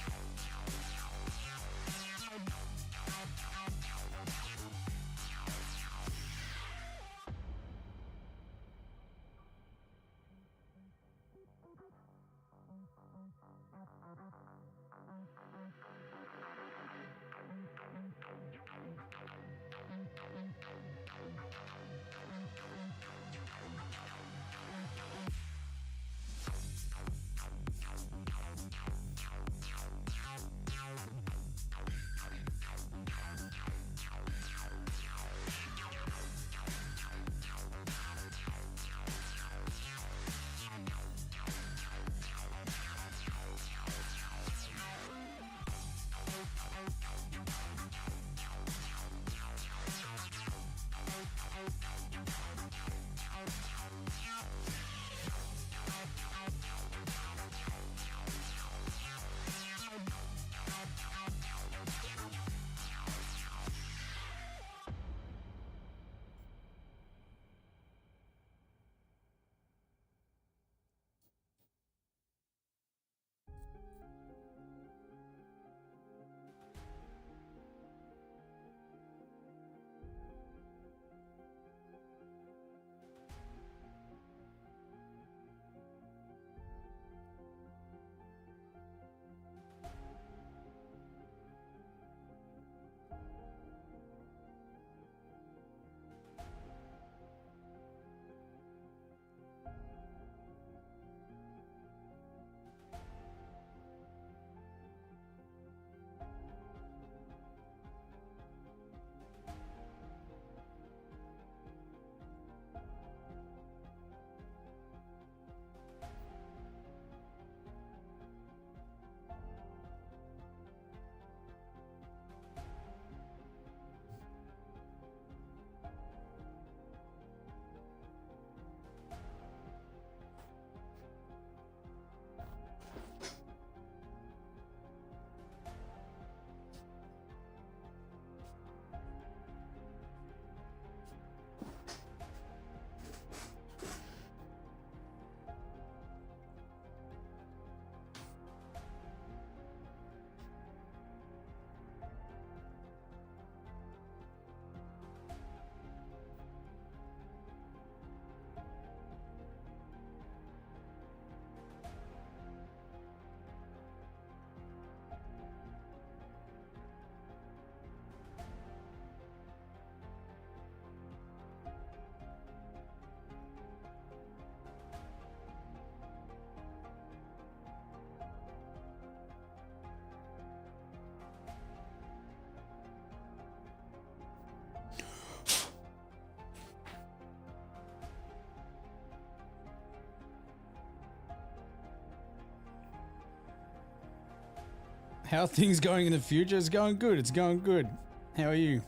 How are things going in the future? It's going good. It's going good. How are you?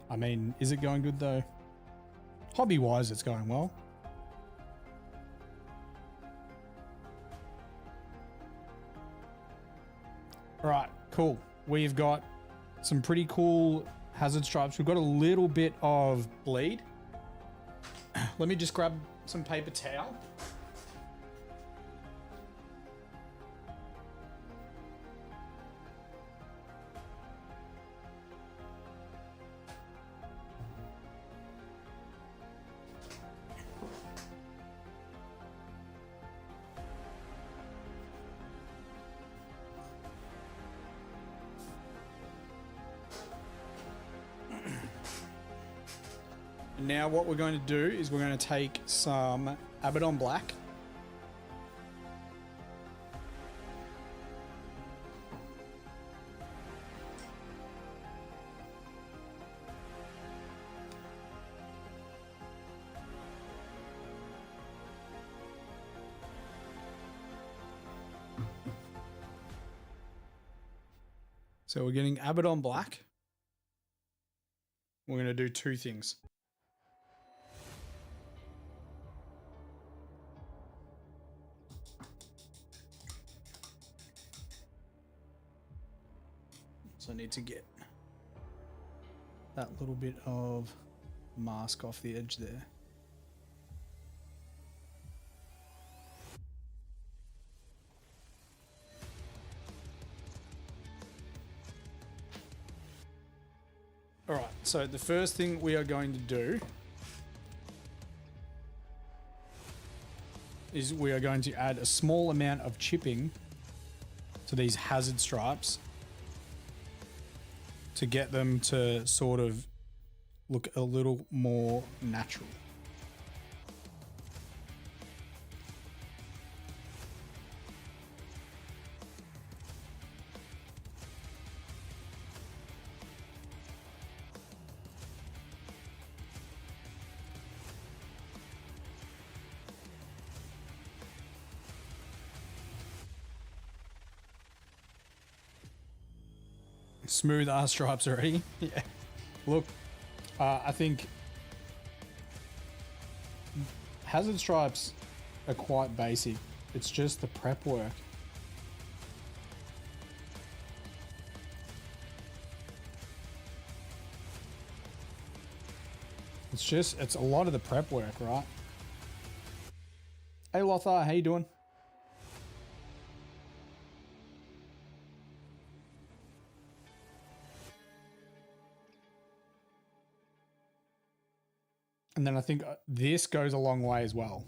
I mean, is it going good though? Hobby-wise, it's going well. All right, cool. We've got some pretty cool hazard stripes. We've got a little bit of bleed. Let me just grab some paper towel. Now what we're going to do is we're going to take some Abaddon Black. So we're getting Abaddon Black. We're going to do two things. So I need to get that little bit of mask off the edge there. All right, so the first thing we are going to do is we are going to add a small amount of chipping to these hazard stripes to get them to sort of look a little more natural. Smooth ass stripes already. Yeah. Look, I think hazard stripes are quite basic. It's just the prep work. It's a lot of the prep work, right? Hey Lothar, how you doing? And then I think this goes a long way as well.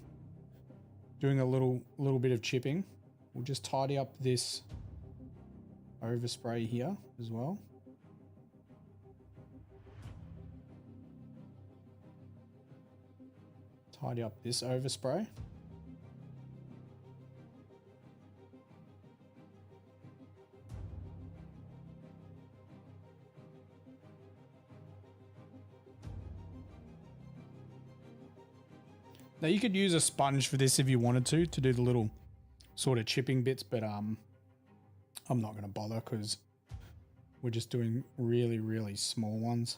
Doing a little bit of chipping. We'll just tidy up this overspray here as well. Tidy up this overspray. Now you could use a sponge for this if you wanted to do the little sort of chipping bits, but I'm not going to bother because we're just doing really, really small ones.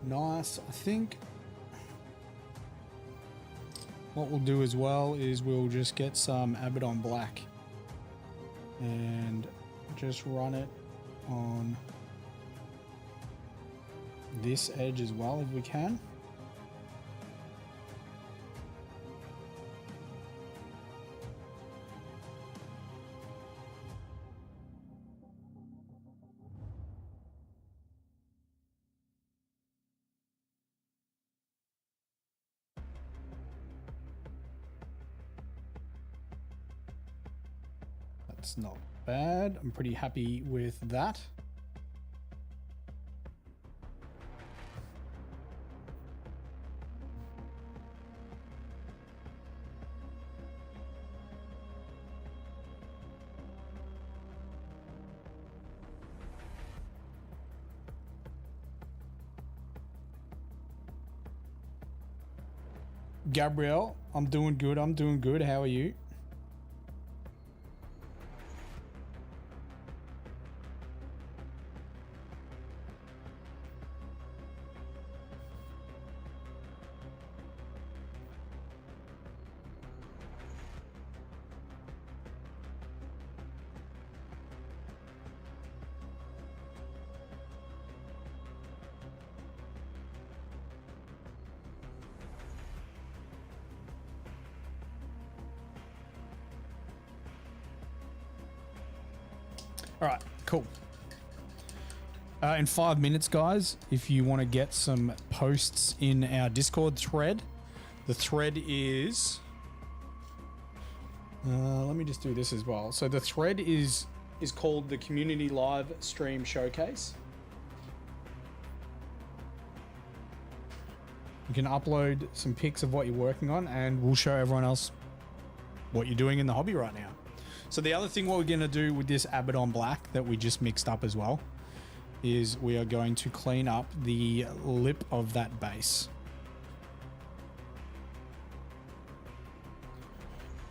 Nice. I think what we'll do as well is we'll just get some Abaddon Black and just run it on this edge as well if we can. That's not bad. I'm pretty happy with that. Gabrielle, I'm doing good. I'm doing good. How are you? All right, cool. In 5 minutes, guys, if you want to get some posts in our Discord thread, the thread is... let me just do this as well. So the thread is called the Community Live Stream Showcase. You can upload some pics of what you're working on, and we'll show everyone else what you're doing in the hobby right now. So the other thing what we're going to do with this Abaddon Black that we just mixed up as well is we are going to clean up the lip of that base.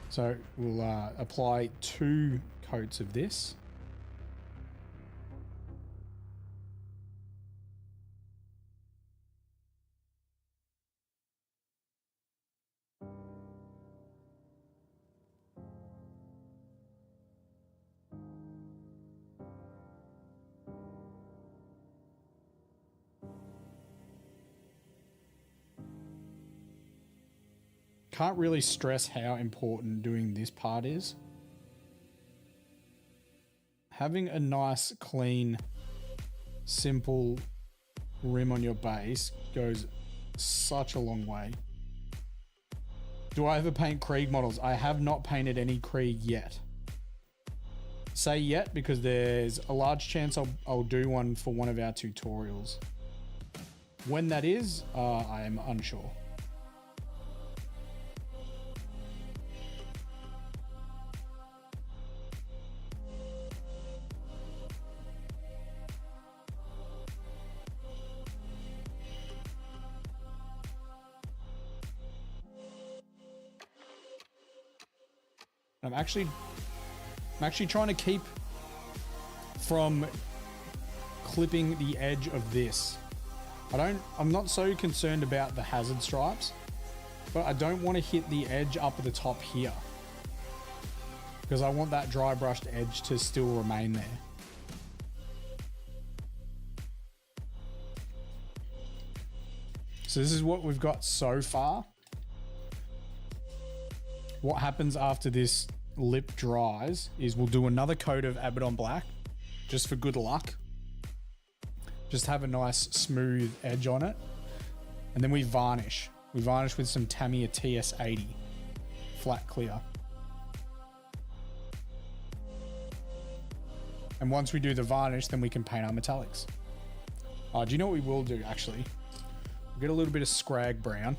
So we'll apply 2 coats of this. Can't really stress how important doing this part is. Having a nice, clean, simple rim on your base goes such a long way. Do I ever paint Krieg models? I have not painted any Krieg yet. Say yet because there's a large chance I'll do one for one of our tutorials. When that is, I am unsure. I'm actually trying to keep from clipping the edge of this. I'm not so concerned about the hazard stripes, but I don't want to hit the edge up at the top here because I want that dry brushed edge to still remain there. So this is what we've got so far. What happens after this lip dries is we'll do another coat of Abaddon Black just for good luck. Just have a nice smooth edge on it. And then we varnish. We varnish with some Tamiya TS80 flat clear. And once we do the varnish, then we can paint our metallics. Do you know what we will do actually? We'll get a little bit of Scrag Brown.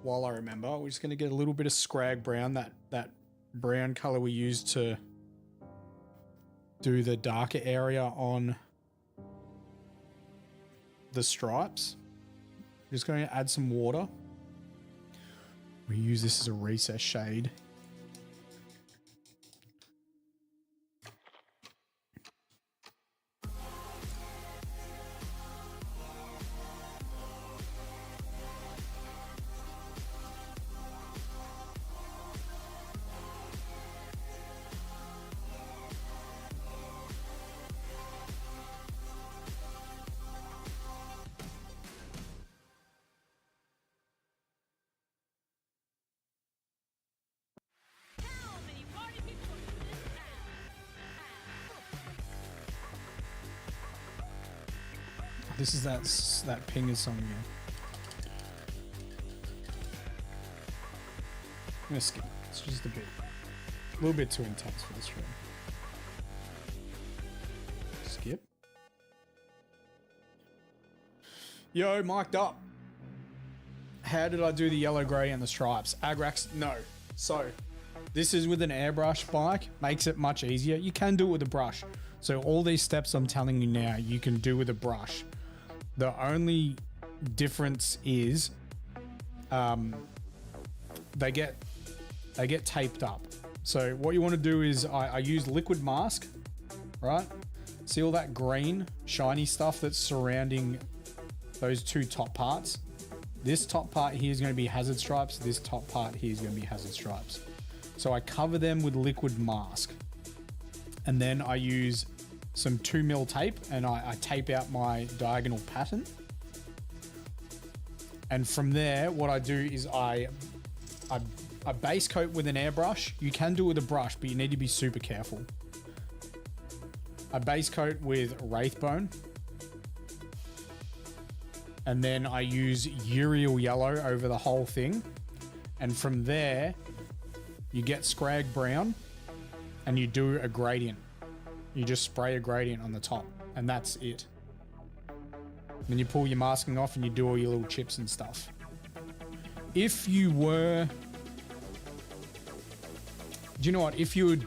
While I remember, we're just going to get a little bit of Scrag Brown, that brown color we used to do the darker area on the stripes. Just going to add some water. We use this as a recess shade. This is that Pingers song again. I'm gonna skip. It's just a little bit too intense for this room. Skip. Yo, mic'd up. How did I do the yellow, grey, and the stripes? Agrax, no. So, this is with an airbrush bike, makes it much easier. You can do it with a brush. So all these steps I'm telling you now, you can do with a brush. The only difference is they get taped up. So what you want to do is I use liquid mask, right? See all that green shiny stuff that's surrounding those two top parts? This top part here is going to be hazard stripes. This top part here is going to be hazard stripes. So I cover them with liquid mask. And then I use some 2mm tape and I tape out my diagonal pattern. And from there, what I do is I base coat with an airbrush. You can do it with a brush, but you need to be super careful. I base coat with Wraithbone. And then I use Uriel Yellow over the whole thing. And from there, you get Scrag Brown and you do a gradient. You just spray a gradient on the top and that's it. Then you pull your masking off and you do all your little chips and stuff. If you were... Do you know what? If you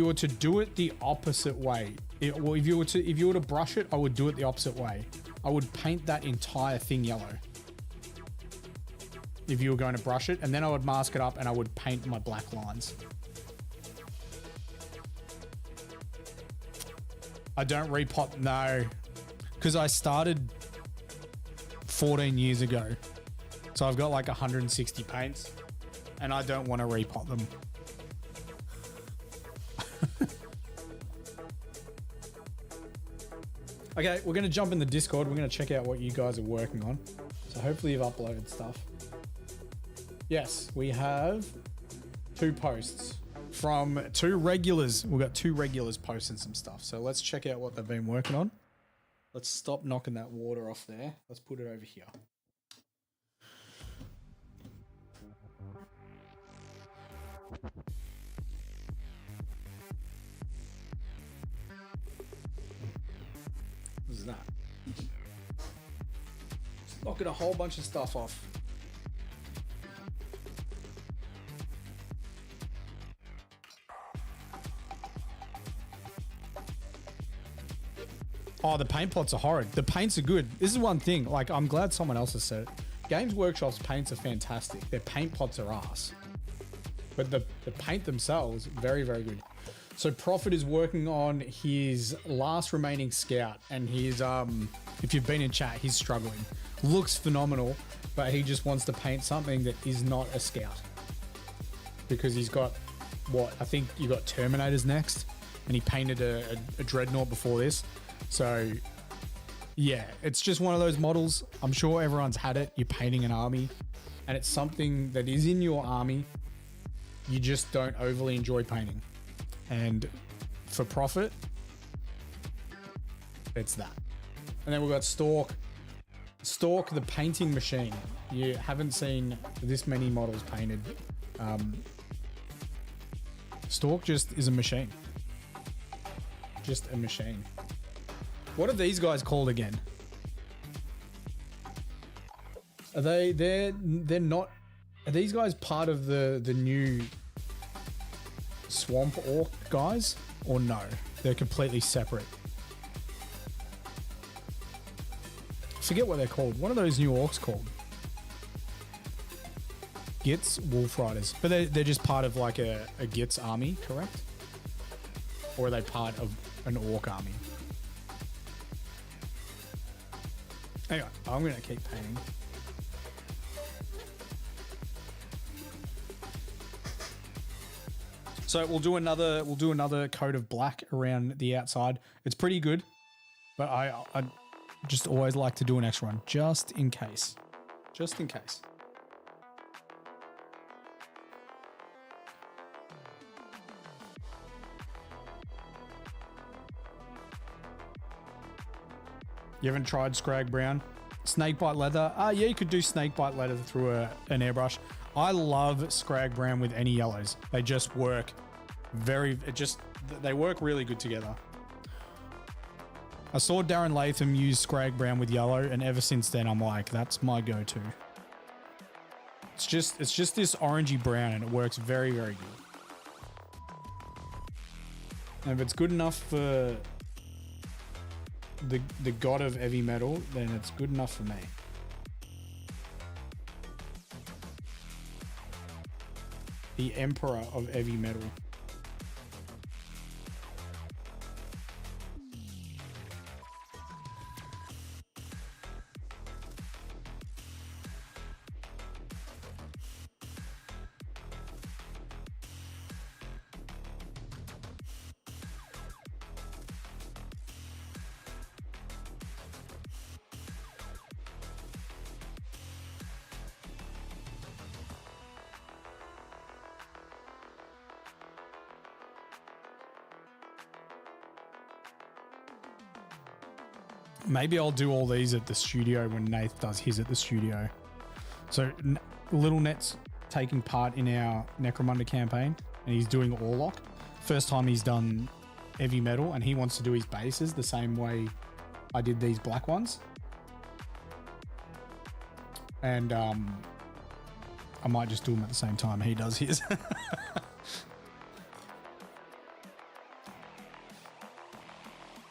were to do it the opposite way, if you were to brush it, I would do it the opposite way. I would paint that entire thing yellow. If you were going to brush it, and then I would mask it up and I would paint my black lines. I don't repot, no, because I started 14 years ago. So I've got like 160 paints and I don't want to repot them. Okay, we're going to jump in the Discord. We're going to check out what you guys are working on. So hopefully you've uploaded stuff. Yes, we have 2 posts from 2 regulars. We've got 2 regulars posting some stuff. So let's check out what they've been working on. Let's stop knocking that water off there. Let's put it over here. What is that? Just knocking a whole bunch of stuff off. Oh, the paint pots are horrid. The paints are good. This is one thing. Like, I'm glad someone else has said it. Games Workshop's paints are fantastic. Their paint pots are ass. But the paint themselves, very, very good. So Prophet is working on his last remaining scout. And he's, if you've been in chat, he's struggling. Looks phenomenal, but he just wants to paint something that is not a scout. Because he's got, what, I think you got Terminators next. And he painted a Dreadnought before this. So, yeah, it's just one of those models. I'm sure everyone's had it. You're painting an army, and it's something that is in your army. You just don't overly enjoy painting. And for Prophet, it's that. And then we've got Stork. Stork, the painting machine. You haven't seen this many models painted. Stork just is a machine. Just a machine. What are these guys called again? Are they're not, are these guys part of the new Swamp Orc guys? Or no? They're completely separate. I forget what they're called. What are those new orcs called? Gits? Wolf Riders. But they're just part of like a Gits army, correct? Or are they part of an orc army? Anyway, I'm going to keep painting. So we'll do another coat of black around the outside. It's pretty good, but I just always like to do an extra one just in case. Just in case. You haven't tried Scrag Brown? Snakebite leather? Yeah, you could do snakebite leather through an airbrush. I love Scrag Brown with any yellows. They just work they work really good together. I saw Darren Latham use Scrag Brown with yellow, and ever since then I'm like, that's my go-to. It's just this orangey brown, and it works very, very good. And if it's good enough for the god of heavy metal, then it's good enough for me. the emperor of heavy metal. Maybe I'll do all these at the studio when Nath does his at the studio. So Little Net's taking part in our Necromunda campaign and he's doing Orlock. First time he's done heavy metal and he wants to do his bases the same way I did these black ones. And I might just do them at the same time he does his.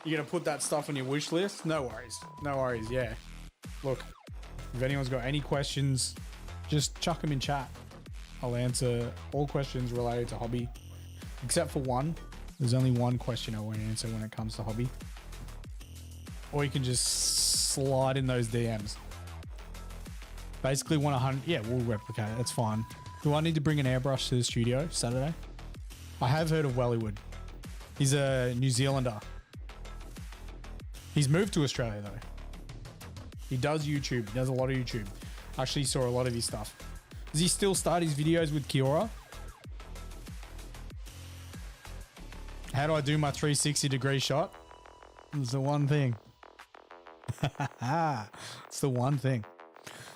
You're going to put that stuff on your wish list? No worries. No worries, yeah. Look, if anyone's got any questions, just chuck them in chat. I'll answer all questions related to hobby, except for one. There's only one question I won't answer when it comes to hobby. Or you can just slide in those DMs. Basically, 100. Yeah, we'll replicate it. That's fine. Do I need to bring an airbrush to the studio Saturday? I have heard of Wellywood. He's a New Zealander. He's moved to Australia though. He does YouTube. He does a lot of YouTube. Actually saw a lot of his stuff. Does he still start his videos with Kiora? How do I do my 360-degree shot? It's the one thing. It's the one thing.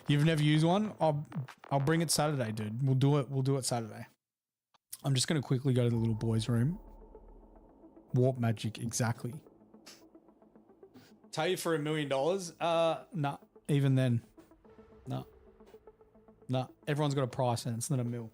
You've never used one? I'll bring it Saturday, dude. We'll do it Saturday. I'm just gonna quickly go to the little boy's room. Warp magic, exactly. Tell you for $1 million? Nah. Even then, nah. Everyone's got a price, and it's not a mil.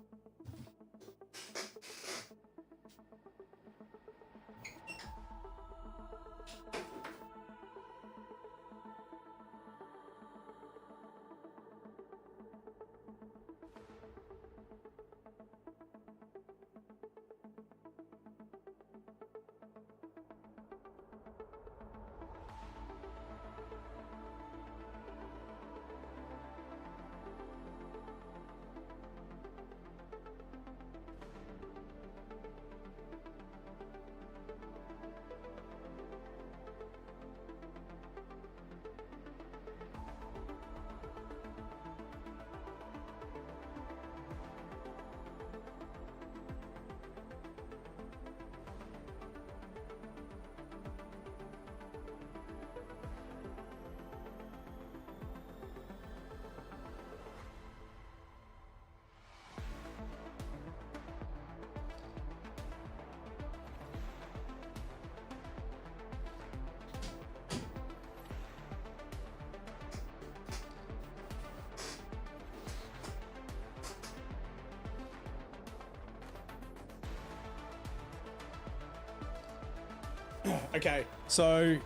Okay, so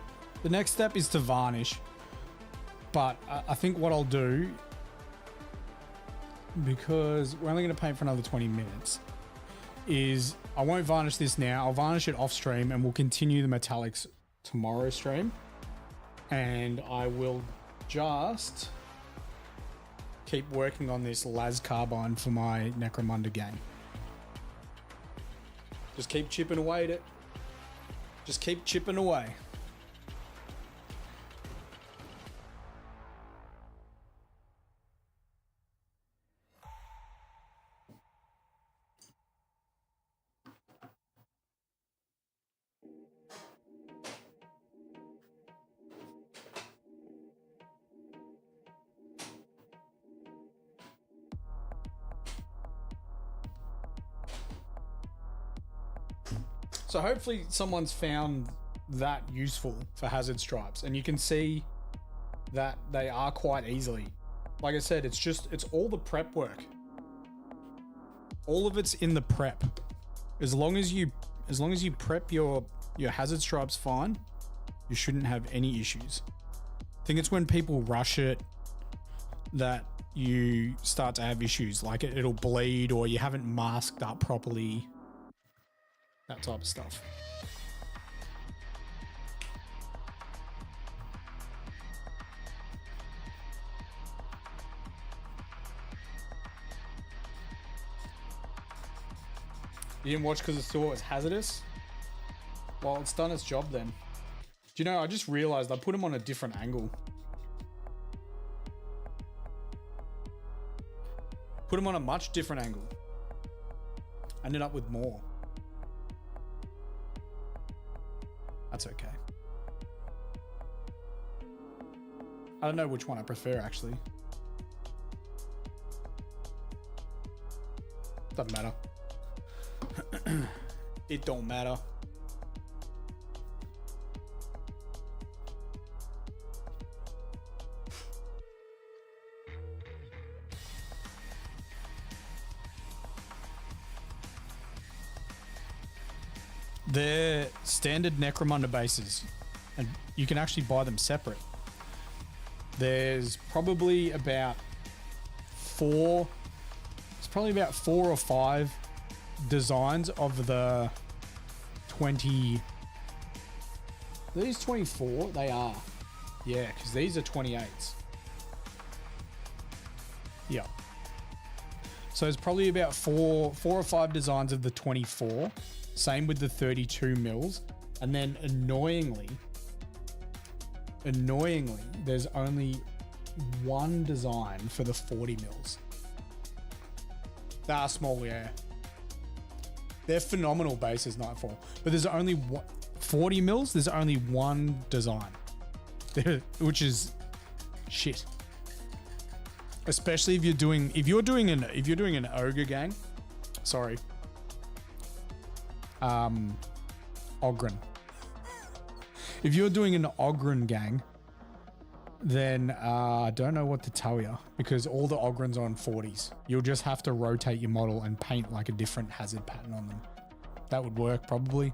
the next step is to varnish, but I think what I'll do, because we're only going to paint for another 20 minutes, is I won't varnish this now. I'll varnish it off stream and we'll continue the metallics tomorrow stream. And I will just keep working on this Las Carbine for my Necromunda game. Just keep chipping away at it. Just keep chipping away. So hopefully someone's found that useful for hazard stripes, and you can see that they are quite easily. Like I said, it's all the prep work. All of it's in the prep. As long as you prep your hazard stripes fine, you shouldn't have any issues. I think it's when people rush it that you start to have issues, like it'll bleed or you haven't masked up properly, that type of stuff. You didn't watch because it thought it was hazardous? Well, it's done its job then. Do you know, I just realized I put him on a different angle. Put him on a much different angle. Ended up with more. That's okay. I don't know which one I prefer, actually. Doesn't matter. It don't matter. They're standard Necromunda bases, and you can actually buy them separate. There's probably about four or five designs of the 20. Are these 24? They are. Yeah, because these are 28s. Yeah. So it's probably about four or five designs of the 24. Same with the 32 mils. And then annoyingly, there's only one design for the 40 mils. They are small, yeah. They're phenomenal bases, Nightfall. But there's only 40 mils, there's only one design. Which is shit. Especially if you're doing an ogre gang. Sorry. Ogren. If you're doing an Ogren gang, then I don't know what to tell you, because all the Ogrens are on 40s. You'll just have to rotate your model and paint like a different hazard pattern on them. That would work probably.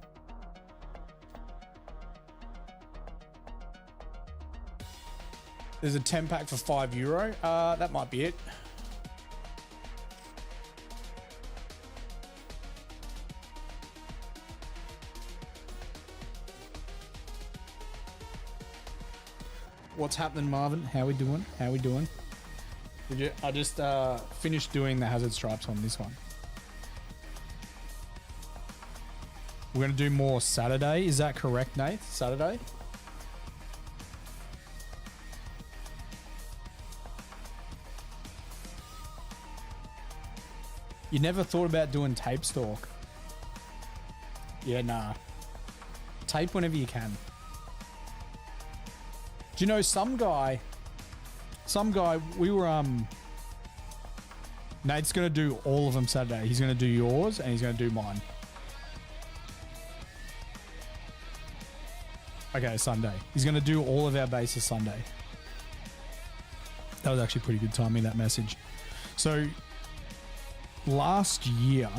There's a 10 pack for €5. That might be it. What's happening, Marvin? How we doing? I just finished doing the hazard stripes on this one. We're going to do more Saturday. Is that correct, Nate? Saturday? You never thought about doing tape stalk? Yeah, nah. Tape whenever you can. Do you know some guy, we were, Nate's going to do all of them Saturday. He's going to do yours and he's going to do mine. Okay, Sunday. He's going to do all of our bases Sunday. That was actually pretty good timing, that message. So, last year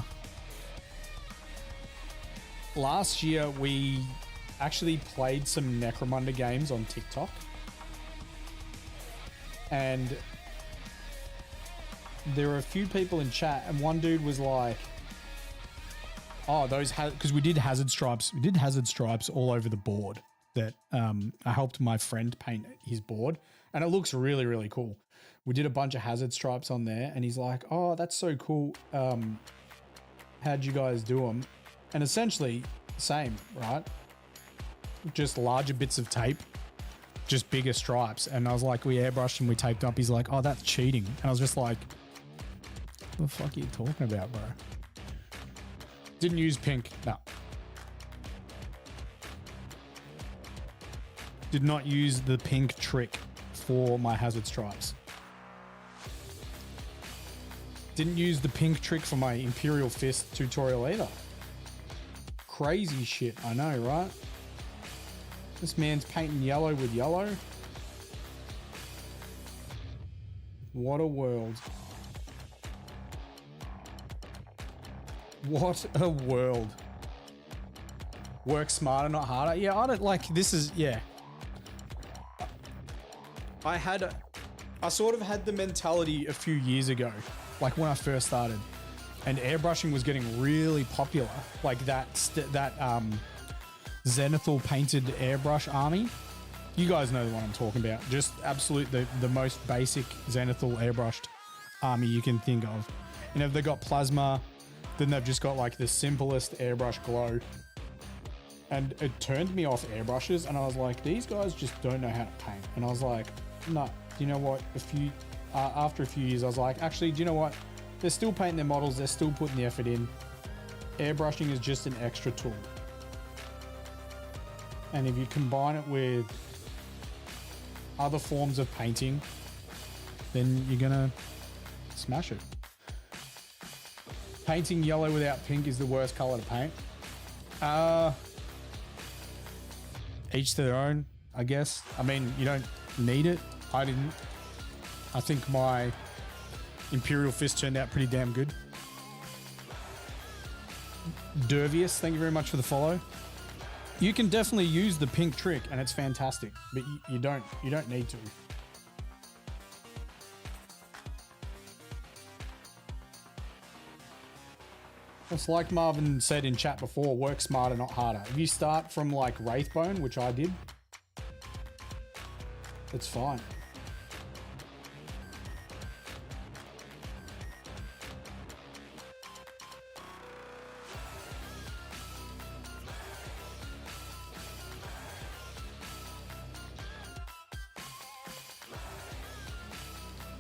we actually played some Necromunda games on TikTok. And there were a few people in chat, and one dude was like, oh, those, because we did hazard stripes all over the board that I helped my friend paint his board, and it looks really, really cool. We did a bunch of hazard stripes on there, and he's like, oh, that's so cool. How'd you guys do them? And essentially, same, right? Just larger bits of tape, just bigger stripes. And I was like, we airbrushed and we taped up. He's like, oh, that's cheating. And I was just like, what the fuck are you talking about, bro? Didn't use pink. No. Did not use the pink trick for my hazard stripes. Didn't use the pink trick for my Imperial Fist tutorial either. Crazy shit, I know, right? This man's painting yellow with yellow. What a world. What a world. Work smarter, not harder. Yeah, I don't like, this is, yeah. I had I sort of had the mentality a few years ago, like when I first started, and airbrushing was getting really popular. Like that Zenithal painted airbrush army. You guys know the one I'm talking about. Just absolute the most basic Zenithal airbrushed army you can think of. And if they've got plasma, then they've just got like the simplest airbrush glow. And it turned me off airbrushes, and I was like, these guys just don't know how to paint. And I was like, no, you know what? After a few years, I was like, actually, do you know what? They're still painting their models. They're still putting the effort in. Airbrushing is just an extra tool. And if you combine it with other forms of painting, then you're gonna smash it. Painting yellow without pink is the worst color to paint. Each to their own, I guess. I mean, you don't need it. I didn't. I think my Imperial Fist turned out pretty damn good. Dervius, thank you very much for the follow. You can definitely use the pink trick, and it's fantastic, but you don't need to. It's like Marvin said in chat before, work smarter, not harder. If you start from like Wraithbone, which I did, it's fine.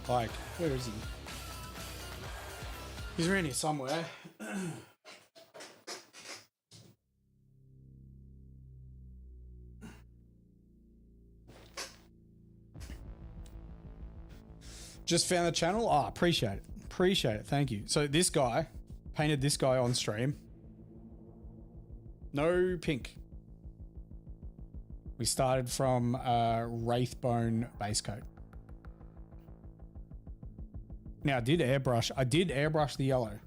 Like, where is he? He's around here somewhere. Just found the channel. Oh, appreciate it. Appreciate it. Thank you. So this guy painted this guy on stream. No pink. We started from Wraithbone base coat. Now I did airbrush the yellow.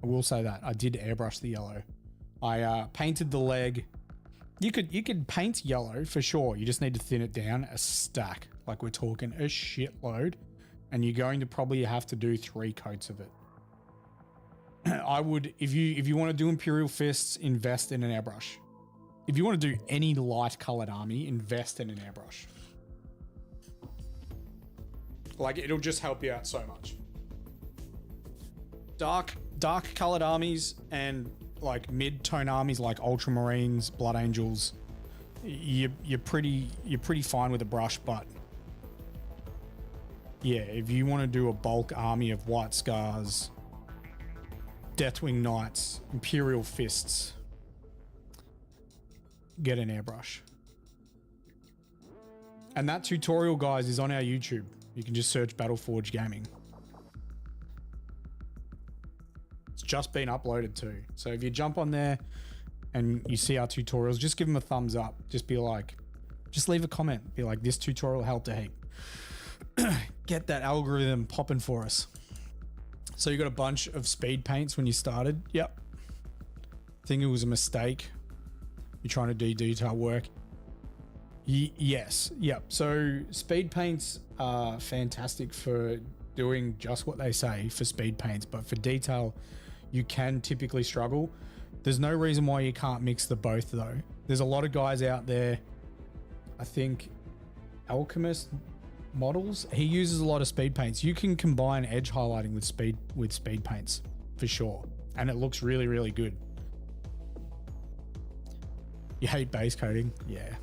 I will say that. I did airbrush the yellow. I painted the leg. You could paint yellow for sure. You just need to thin it down a stack. Like we're talking a shitload. And you're going to probably have to do 3 coats of it. I would, if you want to do Imperial Fists, invest in an airbrush. If you want to do any light colored army, invest in an airbrush. Like, it'll just help you out so much. Dark colored armies and like mid-tone armies like Ultramarines, Blood Angels, you're pretty fine with a brush, but yeah, if you want to do a bulk army of White Scars, Deathwing Knights, Imperial Fists, get an airbrush. And that tutorial, guys, is on our YouTube. You can just search Battleforge Gaming. It's just been uploaded too. So if you jump on there and you see our tutorials, just give them a thumbs up. Just be like, just leave a comment. Be like, this tutorial helped a heap. Get that algorithm popping for us. So you got a bunch of speed paints when you started. Yep. I think it was a mistake. You're trying to do detail work. Yes. Yep. So speed paints are fantastic for doing just what they say for speed paints, but for detail, you can typically struggle. There's no reason why you can't mix the both though. There's a lot of guys out there. I think Alchemist Models, he uses a lot of speed paints. You can combine edge highlighting with speed paints for sure, and it looks really, really good. You hate base coating? Yeah.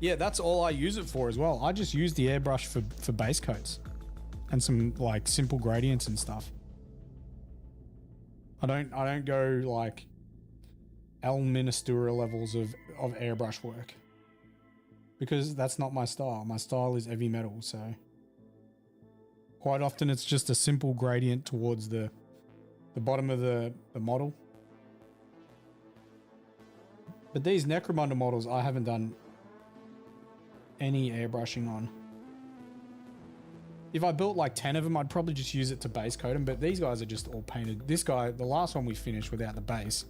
Yeah, that's all I use it for as well. I just use the airbrush for base coats and some like simple gradients and stuff. I don't go like El Ministura levels of airbrush work because that's not my style. My style is heavy metal, so quite often it's just a simple gradient towards the bottom of the model. But these Necromunda models I haven't done any airbrushing on. If I built like 10 of them, I'd probably just use it to base coat them, but these guys are just all painted. This guy, the last one we finished without the base,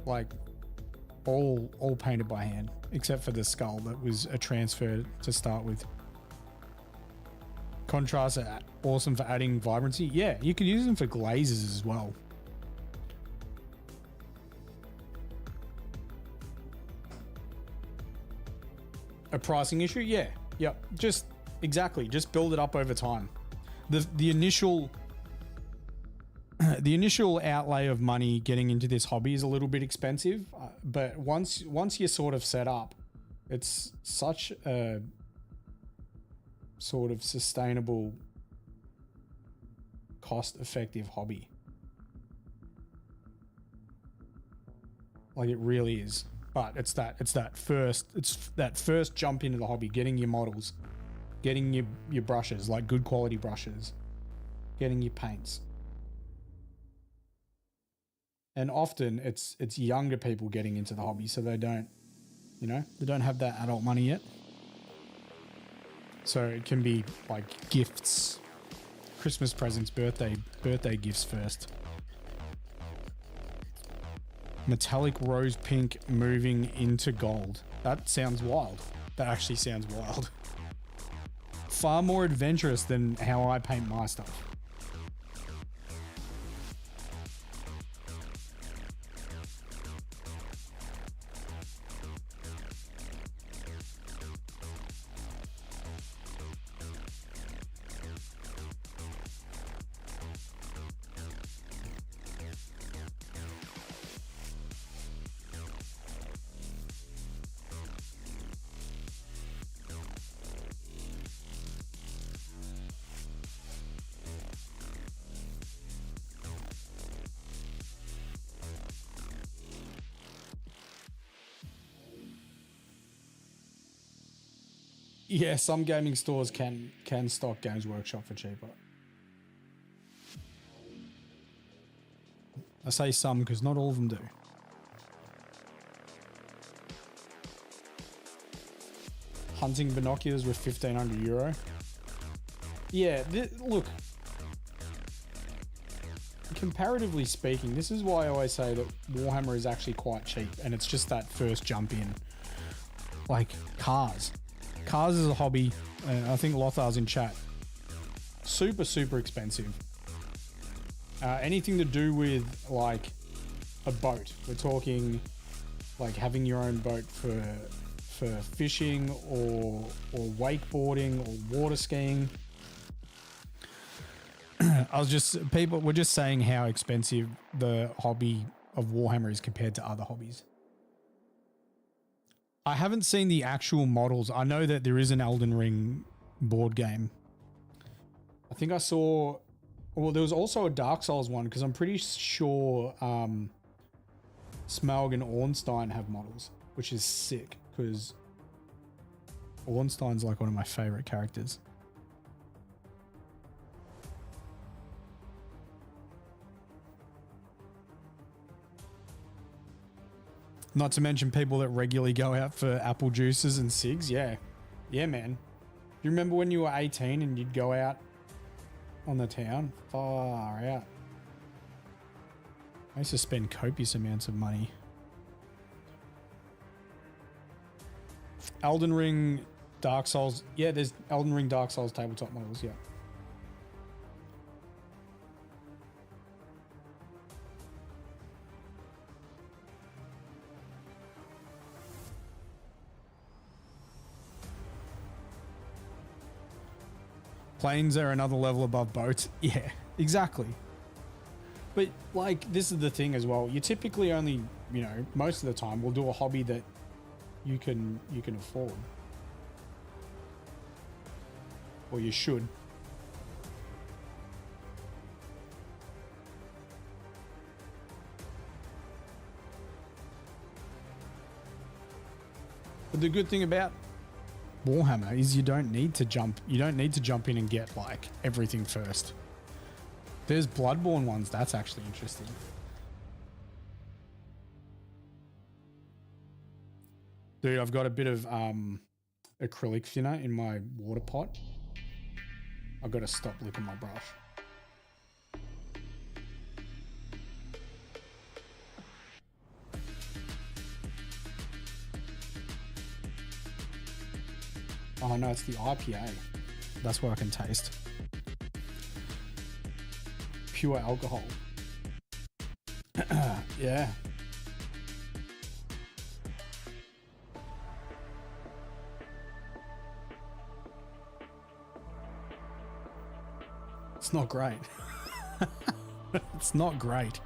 like all painted by hand, except for the skull that was a transfer to start with. Contrasts are awesome for adding vibrancy. Yeah, you could use them for glazes as well. A pricing issue? Yeah. Yep. Just exactly. Just build it up over time. The initial outlay of money getting into this hobby is a little bit expensive, but once you're sort of set up, it's such a sort of sustainable, cost-effective hobby. Like it really is. But it's that first jump into the hobby, getting your models, getting your brushes, like good quality brushes, getting your paints. And often it's younger people getting into the hobby, so they don't have that adult money yet. So it can be like gifts, Christmas presents, birthday gifts first. Metallic rose pink moving into gold. That sounds wild. That actually sounds wild. Far more adventurous than how I paint my stuff. Yeah, some gaming stores can stock Games Workshop for cheaper. I say some because not all of them do. Hunting binoculars with €1,500. Yeah, look. Comparatively speaking, this is why I always say that Warhammer is actually quite cheap, and it's just that first jump in. Like cars. Cars is a hobby, and I think Lothar's in chat. Super, super expensive. Anything to do with like a boat. We're talking like having your own boat for fishing or wakeboarding or water skiing. We're just saying how expensive the hobby of Warhammer is compared to other hobbies. I haven't seen the actual models. I know that there is an Elden Ring board game. I think I saw... Well, there was also a Dark Souls one, because I'm pretty sure Smaug and Ornstein have models, which is sick, because Ornstein's like one of my favorite characters. Not to mention people that regularly go out for apple juices and cigs. Yeah. Yeah, man. Do you remember when you were 18 and you'd go out on the town? Far out. I used to spend copious amounts of money. Elden Ring, Dark Souls. Yeah, there's Elden Ring, Dark Souls tabletop models, yeah. Planes are another level above boats. Yeah, exactly. But like, this is the thing as well. You typically only, most of the time will do a hobby that you can afford. Or you should. But the good thing about Warhammer is you don't need to jump in and get like everything first. There's Bloodborne ones, that's actually interesting. Dude, I've got a bit of acrylic thinner in my water pot. I've got to stop licking my brush. Oh no, it's the IPA. That's what I can taste. Pure alcohol. Yeah. It's not great. It's not great.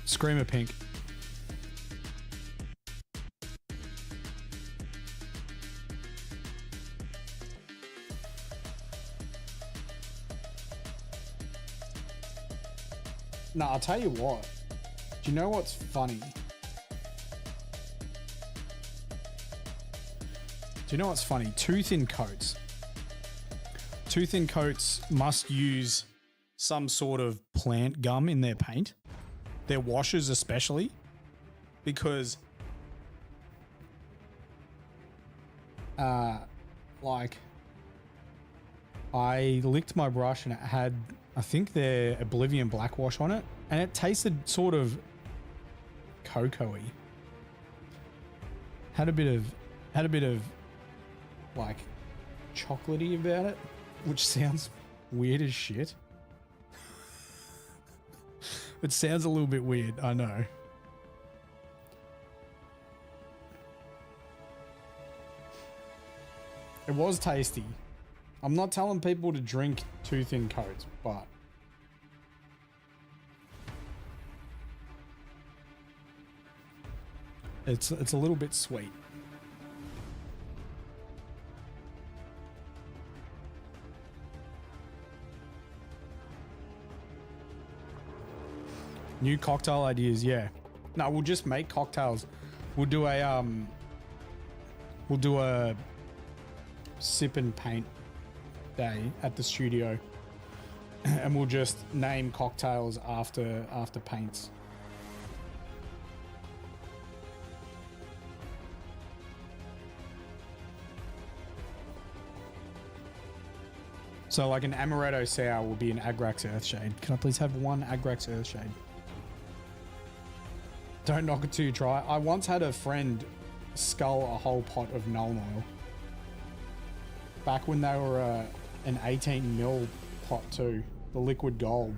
Screamer pink. No, I'll tell you what. Do you know what's funny? Two thin coats. Two thin coats must use some sort of plant gum in their paint. Their washers especially. Because like I licked my brush and it had, I think, their Oblivion black wash on it, and it tasted sort of cocoa-y. Had a bit of like chocolatey about it, which sounds weird as shit. It sounds a little bit weird, I know. It was tasty. I'm not telling people to drink two thin coats, but it's a little bit sweet. New cocktail ideas, yeah. No, we'll just make cocktails. We'll do a sip and paint day at the studio, and we'll just name cocktails after paints. So like an Amaretto Sour will be an Agrax Earthshade. Can I please have one Agrax Earthshade? Don't knock it till you try. I once had a friend scull a whole pot of Nuln Oil. Back when they were an 18ml pot too. The liquid gold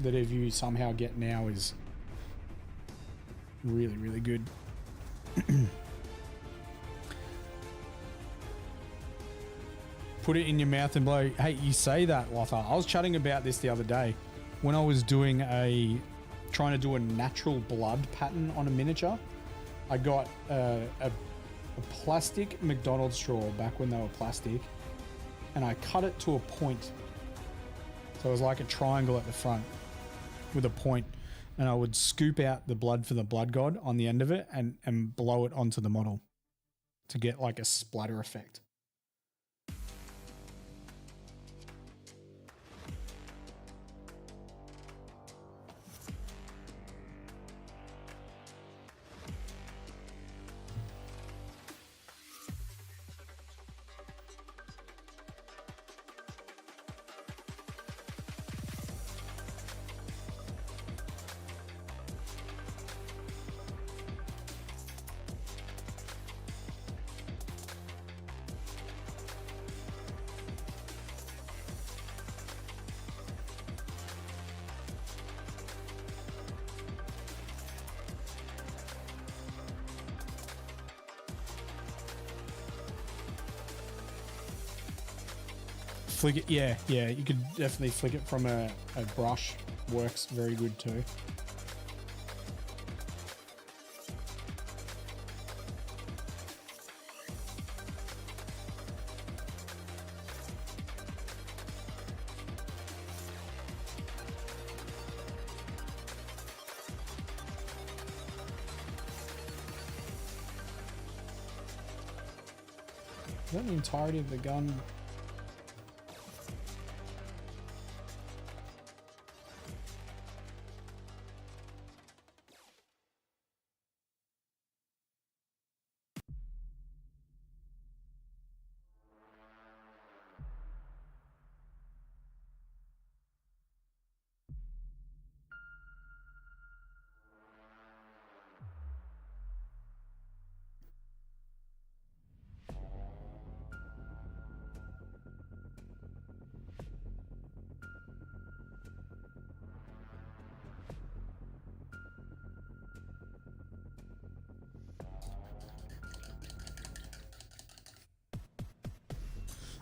that if you somehow get now is really, really good. Put it in your mouth and blow. Hey, you say that, Lothar. I was chatting about this the other day when I was trying to do a natural blood pattern on a miniature. I got a plastic McDonald's straw back when they were plastic, and I cut it to a point. So it was like a triangle at the front with a point, and I would scoop out the blood for the blood god on the end of it and blow it onto the model to get like a splatter effect. Flick it, yeah, you could definitely flick it from a brush. Works very good too. Is that the entirety of the gun?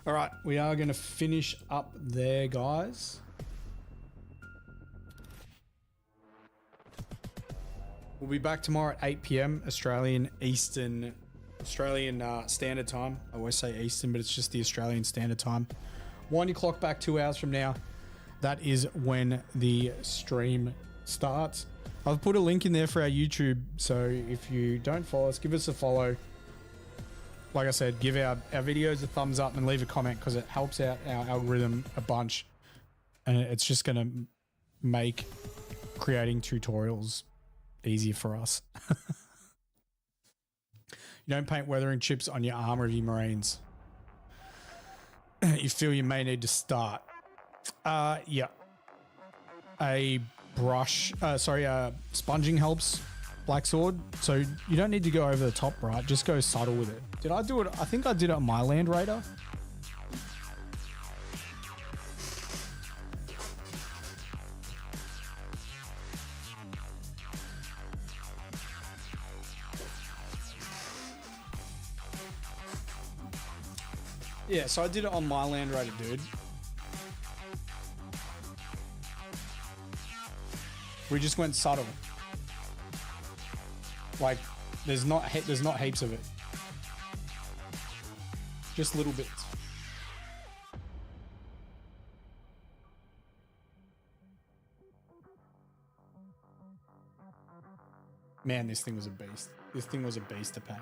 All right, we are going to finish up there, guys. We'll be back tomorrow at 8 p.m. Australian Standard Time. I always say Eastern, but it's just the Australian Standard Time. Wind your clock back 2 hours from now. That is when the stream starts. I've put a link in there for our YouTube, so if you don't follow us, give us a follow. Like I said, give our videos a thumbs up and leave a comment because it helps out our algorithm a bunch. And it's just going to make creating tutorials easier for us. You don't paint weathering chips on your armor of your Marines. You feel you may need to start. Yeah. A brush, sponging helps Black Sword. So you don't need to go over the top, right? Just go subtle with it. Did I do it? I think I did it on my Land Raider. Yeah, so I did it on my Land Raider, dude. We just went subtle. Like, there's not heaps of it. Just little bits. Man, this thing was a beast. This thing was a beast to paint.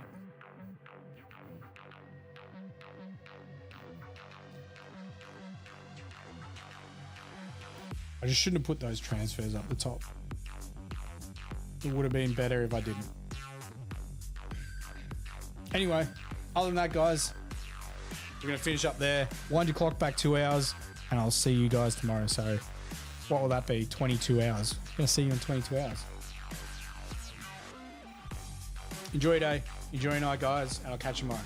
I just shouldn't have put those transfers up the top. It would have been better if I didn't. Anyway, other than that, guys, we're going to finish up there. Wind your clock back 2 hours, and I'll see you guys tomorrow. So what will that be? 22 hours. I'm going to see you in 22 hours. Enjoy your day. Enjoy your night, guys, and I'll catch you tomorrow.